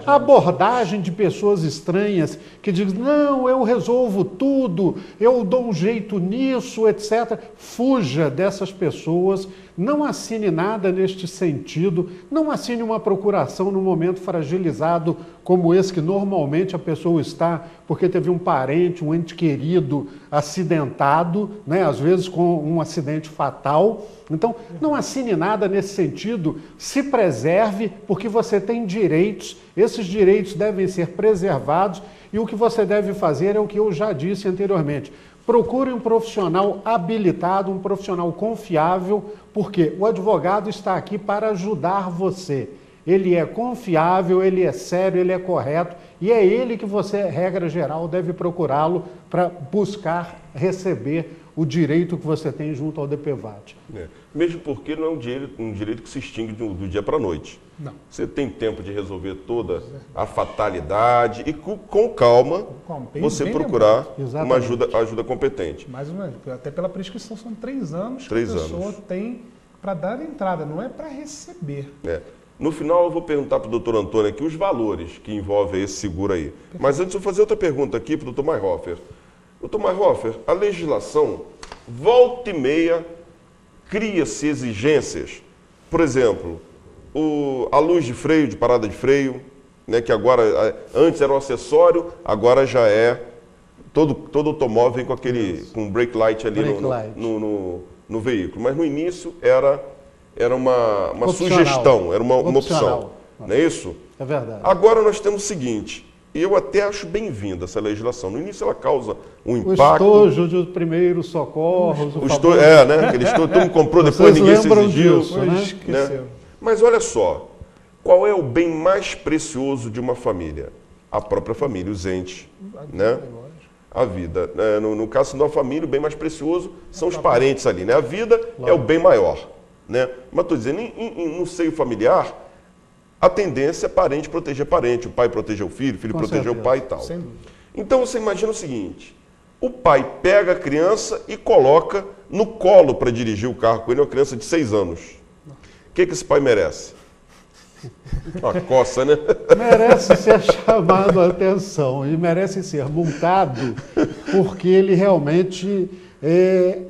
A abordagem de pessoas estranhas que dizem, não, eu resolvo tudo, eu dou um jeito nisso, etc. Fuja dessas pessoas, não assine nada neste sentido, não assine uma procuração num momento fragilizado como esse que normalmente a pessoa está porque teve um parente, um ente querido acidentado, né, às vezes com um acidente fatal. Então, não assine nada nesse sentido, se preserve, porque você tem direitos, esses direitos devem ser preservados e o que você deve fazer é o que eu já disse anteriormente. Procure um profissional habilitado, um profissional confiável, porque o advogado está aqui para ajudar você. Ele é confiável, ele é sério, ele é correto e é ele que você, regra geral, deve procurá-lo para buscar receber o direito que você tem junto ao DPVAT. Mesmo porque não é um direito que se extingue do dia para a noite. Não. Você tem tempo de resolver toda a fatalidade e com calma você procurar uma ajuda competente. Mais uma vez, até pela prescrição são 3 anos que a pessoa tem para dar entrada, não é para receber. No final eu vou perguntar para o doutor Antônio aqui os valores que envolvem esse seguro aí. Perfeito. Mas antes eu vou fazer outra pergunta aqui para o doutor Mayhofer. Doutor Mayhofer, a legislação, volta e meia, cria-se exigências. Por exemplo, a luz de freio, de parada de freio, né, que agora, antes era um acessório, agora já é. Todo automóvel vem com um brake light ali no veículo. Mas no início era uma sugestão, era uma opção. Não é isso? É verdade. Agora nós temos o seguinte, e eu até acho bem-vinda essa legislação. No início ela causa um impacto. O estojo de primeiros socorros. Aquele estojo, todo mundo comprou, depois ninguém se exigiu. Disso, né? Mas olha só, qual é o bem mais precioso de uma família? A própria família, os entes. Né? A vida. No caso da família, o bem mais precioso são os parentes ali. Né? A vida é o bem maior. Né? Mas estou dizendo, no seio familiar, a tendência é parente proteger parente, o pai proteger o filho proteger o pai e tal. Então você imagina o seguinte, o pai pega a criança e coloca no colo para dirigir o carro com ele, uma criança de 6 anos. O que esse pai merece? Uma coça, né? Merece ser chamado a atenção e merece ser multado porque ele realmente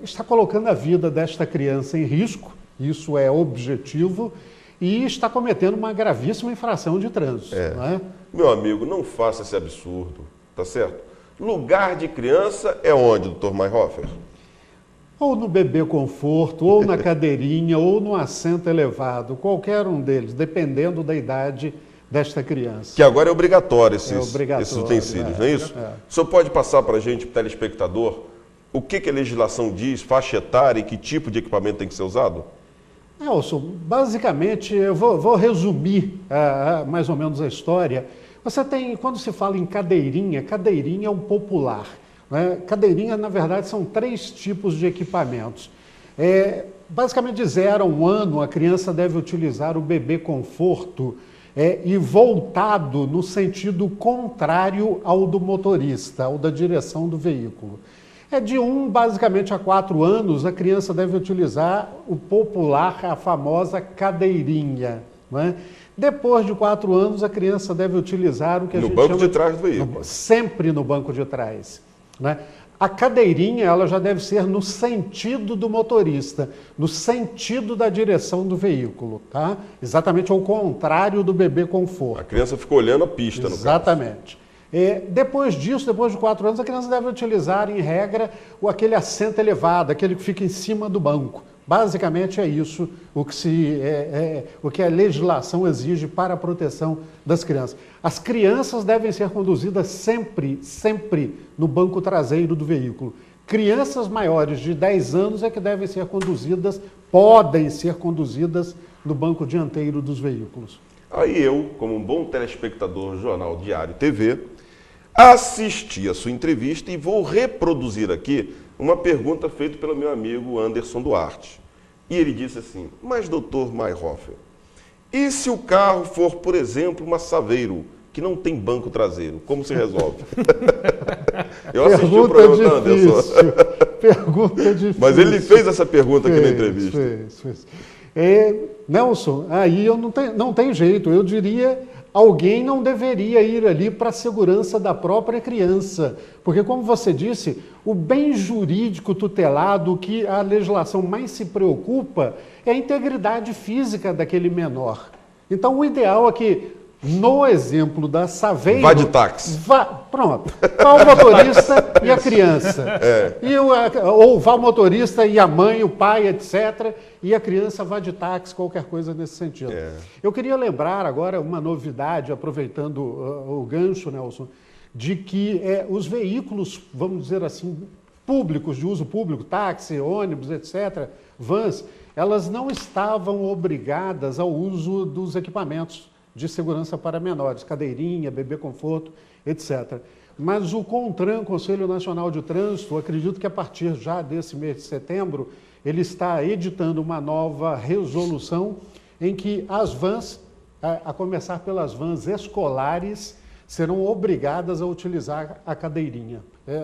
está colocando a vida desta criança em risco. Isso é objetivo e está cometendo uma gravíssima infração de trânsito. Não é? Meu amigo, não faça esse absurdo, tá certo? Lugar de criança é onde, doutor Mayhofer? Ou no bebê conforto, ou na cadeirinha, ou no assento elevado, qualquer um deles, dependendo da idade desta criança. Que agora é obrigatório esses utensílios, não é isso? O senhor pode passar para a gente, para o telespectador, o que a legislação diz, faixa etária e que tipo de equipamento tem que ser usado? Nelson, basicamente, eu vou resumir mais ou menos a história. Você tem, quando se fala em cadeirinha é um popular. Né? Cadeirinha, na verdade, são 3 tipos de equipamentos. Basicamente, de 0 a 1 ano, a criança deve utilizar o bebê conforto e voltado no sentido contrário ao do motorista, ao da direção do veículo. De 1, basicamente, a 4 anos, a criança deve utilizar o popular, a famosa cadeirinha. Né? Depois de 4 anos, a criança deve utilizar o que a gente chama... No banco de trás do veículo. Sempre no banco de trás. Né? A cadeirinha ela já deve ser no sentido do motorista, no sentido da direção do veículo, tá? Exatamente ao contrário do bebê conforto. A criança fica olhando a pista, no caso. Exatamente. Depois disso, depois de 4 anos, a criança deve utilizar, em regra, aquele assento elevado, aquele que fica em cima do banco. Basicamente é isso o que a legislação exige para a proteção das crianças. As crianças devem ser conduzidas sempre no banco traseiro do veículo. Crianças maiores de 10 anos é que devem ser conduzidas, podem ser conduzidas no banco dianteiro dos veículos. Aí eu, como um bom telespectador do Jornal Diário TV, assisti a sua entrevista e vou reproduzir aqui uma pergunta feita pelo meu amigo Anderson Duarte. E ele disse assim: mas doutor Mayhofer, e se o carro for, por exemplo, uma Saveiro, que não tem banco traseiro, como se resolve? Eu assisti o programa do Anderson. Pergunta difícil. Mas ele fez essa pergunta aqui na entrevista. Fez. Nelson, aí eu não tem jeito, eu diria, alguém não deveria ir ali para a segurança da própria criança, porque como você disse, o bem jurídico tutelado, o que a legislação mais se preocupa é a integridade física daquele menor. Então o ideal é que, no exemplo da Saveiro... Vá de táxi. Pronto. Vá o motorista e a criança. Ou vá o motorista e a mãe, o pai, etc. E a criança vá de táxi, qualquer coisa nesse sentido. Eu queria lembrar agora uma novidade, aproveitando o gancho, Nelson, de que os veículos, vamos dizer assim, públicos, de uso público, táxi, ônibus, etc., vans, elas não estavam obrigadas ao uso dos equipamentos de segurança para menores, cadeirinha, bebê conforto, etc. Mas o CONTRAN, Conselho Nacional de Trânsito, acredito que a partir já desse mês de setembro, ele está editando uma nova resolução em que as vans, a começar pelas vans escolares, serão obrigadas a utilizar a cadeirinha.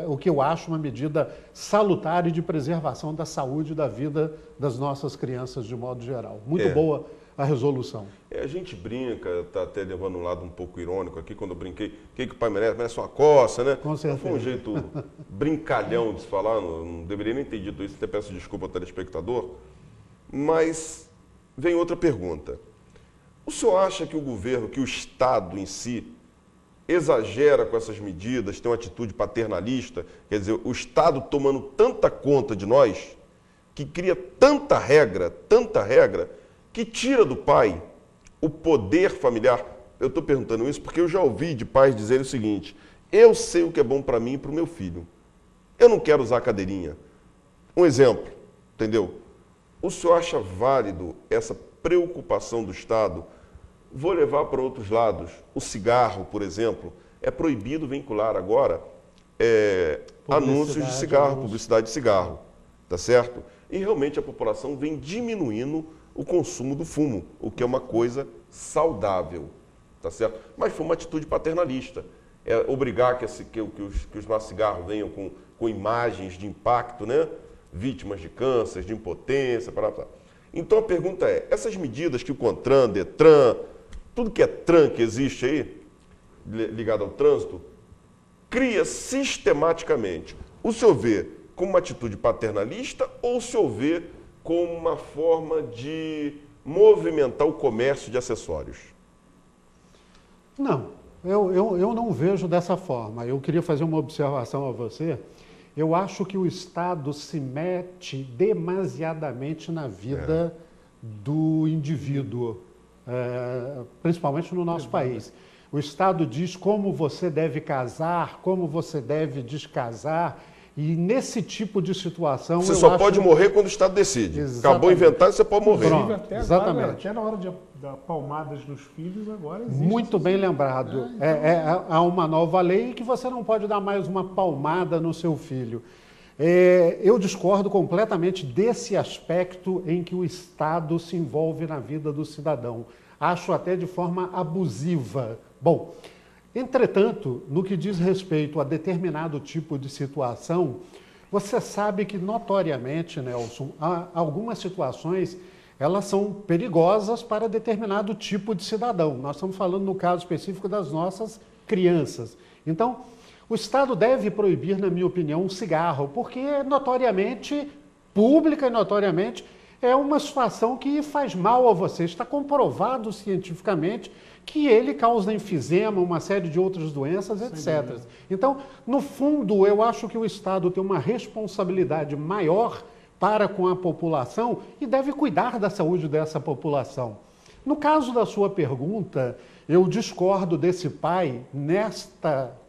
O que eu acho uma medida salutar e de preservação da saúde e da vida das nossas crianças de modo geral. Muito boa a resolução. A gente brinca, está até levando um lado um pouco irônico aqui, quando eu brinquei, o que o pai merece? Merece uma coça, né? Com certeza. Foi um jeito brincalhão de se falar, não deveria nem ter dito isso, até peço desculpa ao telespectador. Mas vem outra pergunta. O senhor acha que o governo, que o Estado em si, exagera com essas medidas, tem uma atitude paternalista, quer dizer, o Estado tomando tanta conta de nós, que cria tanta regra, que tira do pai o poder familiar? Eu estou perguntando isso porque eu já ouvi de pais dizerem o seguinte: eu sei o que é bom para mim e para o meu filho. Eu não quero usar a cadeirinha. Um exemplo, entendeu? O senhor acha válido essa preocupação do Estado? Vou levar para outros lados. O cigarro, por exemplo, é proibido vincular agora anúncios de cigarro, publicidade de cigarro, tá certo? E realmente a população vem diminuindo o consumo do fumo, o que é uma coisa saudável, tá certo? Mas foi uma atitude paternalista. Obrigar que os nossos cigarros venham com imagens de impacto, né? Vítimas de câncer, de impotência, Então a pergunta é, essas medidas que o CONTRAN, DETRAN, tudo que é TRAN que existe aí, ligado ao trânsito, cria sistematicamente, o senhor vê como uma atitude paternalista ou o senhor vê como uma forma de movimentar o comércio de acessórios? Não, eu não vejo dessa forma. Eu queria fazer uma observação a você. Eu acho que o Estado se mete demasiadamente na vida do indivíduo, principalmente no nosso país. O Estado diz como você deve casar, como você deve descasar. E nesse tipo de situação... Você só pode morrer quando o Estado decide. Exatamente. Acabou inventado, você pode morrer. Pronto, Até exatamente. Agora, até na hora de dar palmadas nos filhos, agora existe. Muito bem lembrado. Há uma nova lei que você não pode dar mais uma palmada no seu filho. Eu discordo completamente desse aspecto em que o Estado se envolve na vida do cidadão. Acho até de forma abusiva. Bom, entretanto, no que diz respeito a determinado tipo de situação, você sabe que notoriamente, Nelson, algumas situações elas são perigosas para determinado tipo de cidadão. Nós estamos falando no caso específico das nossas crianças. Então, O Estado deve proibir, na minha opinião, o cigarro, porque notoriamente, pública e notoriamente, é uma situação que faz mal a você. Está comprovado cientificamente que ele causa enfisema, uma série de outras doenças, etc. Então, no fundo, eu acho que o Estado tem uma responsabilidade maior para com a população e deve cuidar da saúde dessa população. No caso da sua pergunta, eu discordo desse pai,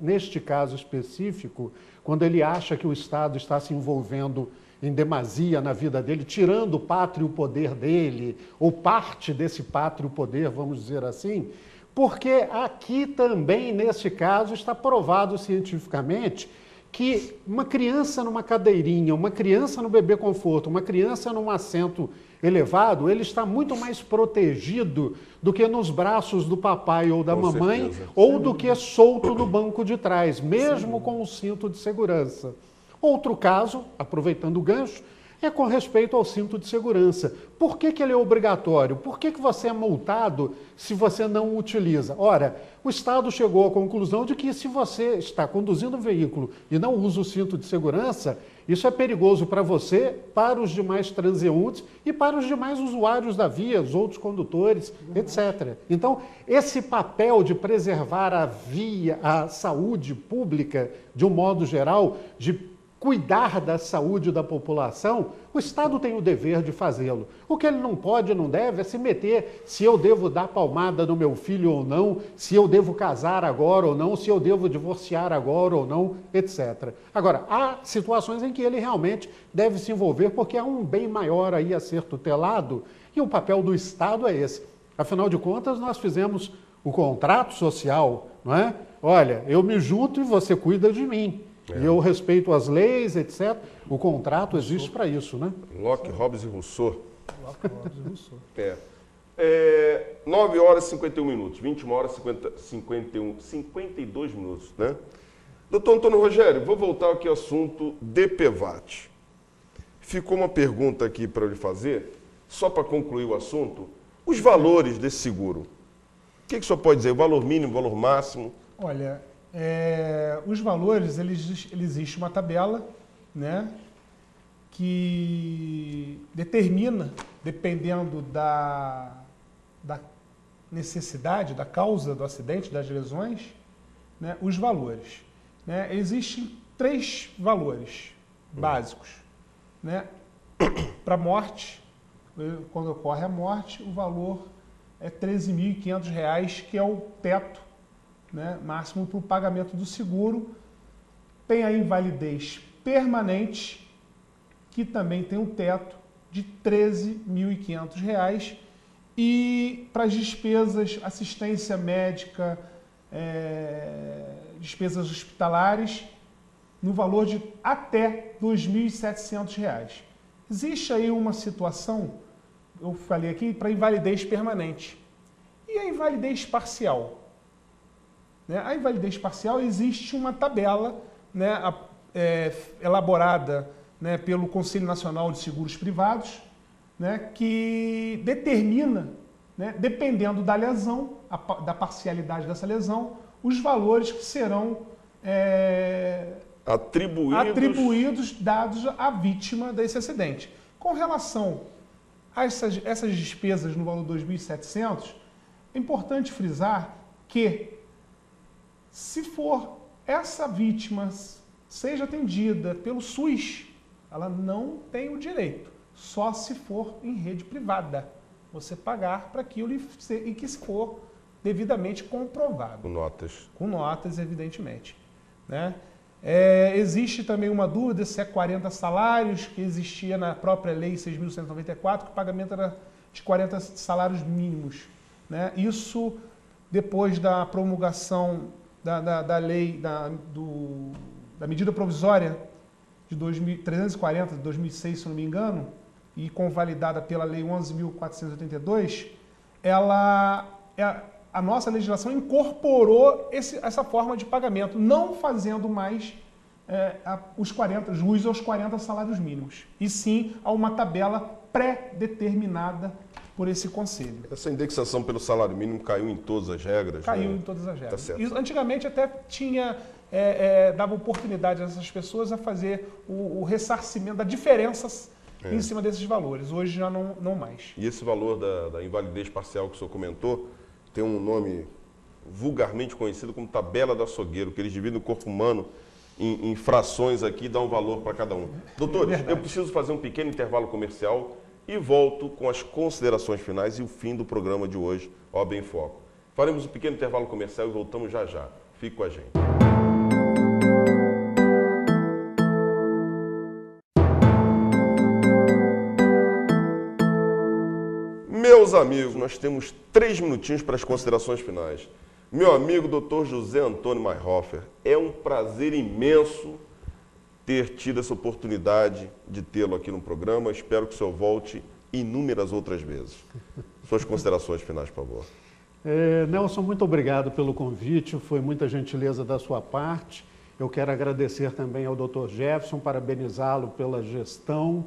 neste caso específico, quando ele acha que o Estado está se envolvendo em demasia na vida dele, tirando o pátrio poder dele, ou parte desse pátrio poder, vamos dizer assim, porque aqui também, nesse caso, está provado cientificamente que uma criança numa cadeirinha, uma criança no bebê conforto, uma criança num assento elevado, ele está muito mais protegido do que nos braços do papai ou da mamãe, ou do que solto no banco de trás, mesmo com o cinto de segurança. Outro caso, aproveitando o gancho, é com respeito ao cinto de segurança. Por que ele é obrigatório? Por que você é multado se você não o utiliza? Ora, o Estado chegou à conclusão de que se você está conduzindo um veículo e não usa o cinto de segurança, isso é perigoso para você, para os demais transeuntes e para os demais usuários da via, os outros condutores, etc. Então, esse papel de preservar a via, a saúde pública, de um modo geral, de cuidar da saúde da população, o Estado tem o dever de fazê-lo. O que ele não pode, não deve, é se meter se eu devo dar palmada no meu filho ou não, se eu devo casar agora ou não, se eu devo divorciar agora ou não, etc. Agora, há situações em que ele realmente deve se envolver, porque há um bem maior aí a ser tutelado, e o papel do Estado é esse. Afinal de contas, nós fizemos o contrato social, não é? Olha, eu me junto e você cuida de mim. E eu respeito as leis, etc. O contrato existe para isso, né? Locke, Hobbes e Rousseau. Locke, Hobbes e Rousseau. 9 horas e 51 minutos, 21 horas e 52 minutos, né? Doutor Antônio Rogério, vou voltar aqui ao assunto DPVAT. Ficou uma pergunta aqui para eu lhe fazer, só para concluir o assunto. Os valores desse seguro. O que o senhor pode dizer? O valor mínimo, o valor máximo? Olha, os valores, existe uma tabela, né, que determina, dependendo da necessidade, da causa do acidente, das lesões, né, os valores. Né? Existem 3 valores básicos. Né? Para morte, quando ocorre a morte, o valor é R$ 13.500, que é o teto, né, máximo para o pagamento do seguro. Tem a invalidez permanente, que também tem um teto de R$ 13.500. E para as despesas, assistência médica, despesas hospitalares, no valor de até R$ 2.700. Existe aí uma situação, eu falei aqui, para invalidez permanente. E a invalidez parcial? Né? A invalidez parcial, existe uma tabela, né, elaborada, né, pelo Conselho Nacional de Seguros Privados, né, que determina, né, dependendo da lesão, da parcialidade dessa lesão, os valores que serão atribuídos, dados à vítima desse acidente. Com relação a essas despesas no valor de 2.700, é importante frisar que, se for essa vítima seja atendida pelo SUS, ela não tem o direito, só se for em rede privada, você pagar para aquilo e que se for devidamente comprovado. Com notas. Com notas, evidentemente. Né? Existe também uma dúvida se é 40 salários, que existia na própria Lei 6.194, que o pagamento era de 40 salários mínimos. Né? Isso, depois da promulgação da lei, da medida provisória de 340 de 2006, se não me engano, e convalidada pela Lei 11.482, a nossa legislação incorporou essa forma de pagamento, não fazendo mais jus aos 40 salários mínimos, e sim a uma tabela pré-determinada por esse conselho. Essa indexação pelo salário mínimo caiu em todas as regras? Caiu, né? em todas as regras. Tá certo. Isso, antigamente até tinha dava oportunidade a essas pessoas a fazer o ressarcimento da diferença em cima desses valores. Hoje já não mais. E esse valor da invalidez parcial que o senhor comentou tem um nome vulgarmente conhecido como tabela do açougueiro, que eles dividem o corpo humano em frações aqui e dão um valor para cada um. Doutores, eu preciso fazer um pequeno intervalo comercial e volto com as considerações finais e o fim do programa de hoje, OAB em Foco. Faremos um pequeno intervalo comercial e voltamos já já. Fique com a gente. Meus amigos, nós temos 3 minutinhos para as considerações finais. Meu amigo Dr. José Antônio Mayhofer, é um prazer imenso ter tido essa oportunidade de tê-lo aqui no programa. Espero que o senhor volte inúmeras outras vezes. Suas considerações finais, por favor. Nelson, muito obrigado pelo convite, foi muita gentileza da sua parte. Eu quero agradecer também ao Dr. Jefferson, parabenizá-lo pela gestão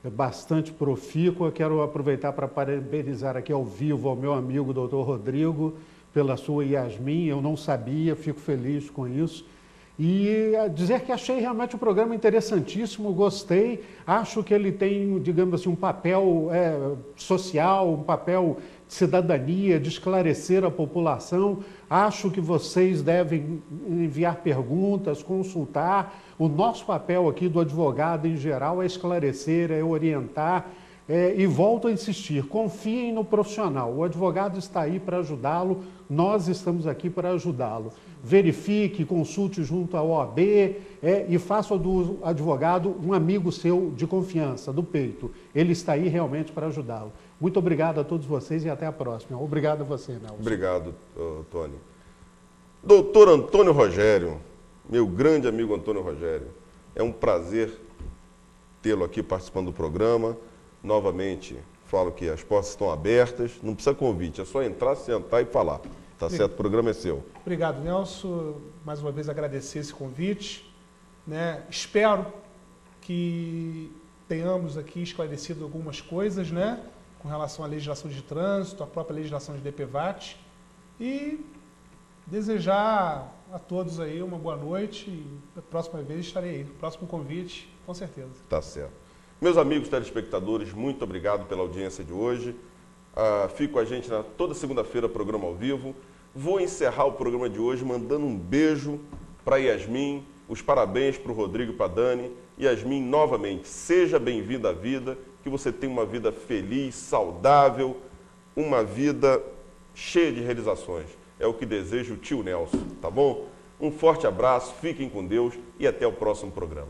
bastante profícua. Quero aproveitar para parabenizar aqui ao vivo ao meu amigo Dr. Rodrigo pela sua Yasmin. Eu não sabia, fico feliz com isso. E dizer que achei realmente o programa interessantíssimo, gostei, acho que ele tem, digamos assim, um papel social, um papel de cidadania, de esclarecer a população. Acho que vocês devem enviar perguntas, consultar. O nosso papel aqui do advogado em geral é esclarecer, é orientar. E volto a insistir, confiem no profissional, o advogado está aí para ajudá-lo, nós estamos aqui para ajudá-lo. Verifique, consulte junto à OAB e faça do advogado um amigo seu de confiança, do peito. Ele está aí realmente para ajudá-lo. Muito obrigado a todos vocês e até a próxima. Obrigado a você, Nelson. Obrigado, Tony. Doutor Antônio Rogério, meu grande amigo Antônio Rogério, é um prazer tê-lo aqui participando do programa. Novamente, falo que as portas estão abertas, não precisa convite, é só entrar, sentar e falar. Tá certo? O programa é seu. Obrigado, Nelson. Mais uma vez agradecer esse convite. Espero que tenhamos aqui esclarecido algumas coisas, com relação à legislação de trânsito, à própria legislação de DPVAT. E desejar a todos aí uma boa noite e da próxima vez estarei aí. Próximo convite, com certeza. Tá certo. Meus amigos telespectadores, muito obrigado pela audiência de hoje. Fico com a gente toda segunda-feira, programa ao vivo. Vou encerrar o programa de hoje mandando um beijo para Yasmin, os parabéns para o Rodrigo e para a Dani. Yasmin, novamente, seja bem-vinda à vida, que você tenha uma vida feliz, saudável, uma vida cheia de realizações. É o que deseja o tio Nelson, tá bom? Um forte abraço, fiquem com Deus e até o próximo programa.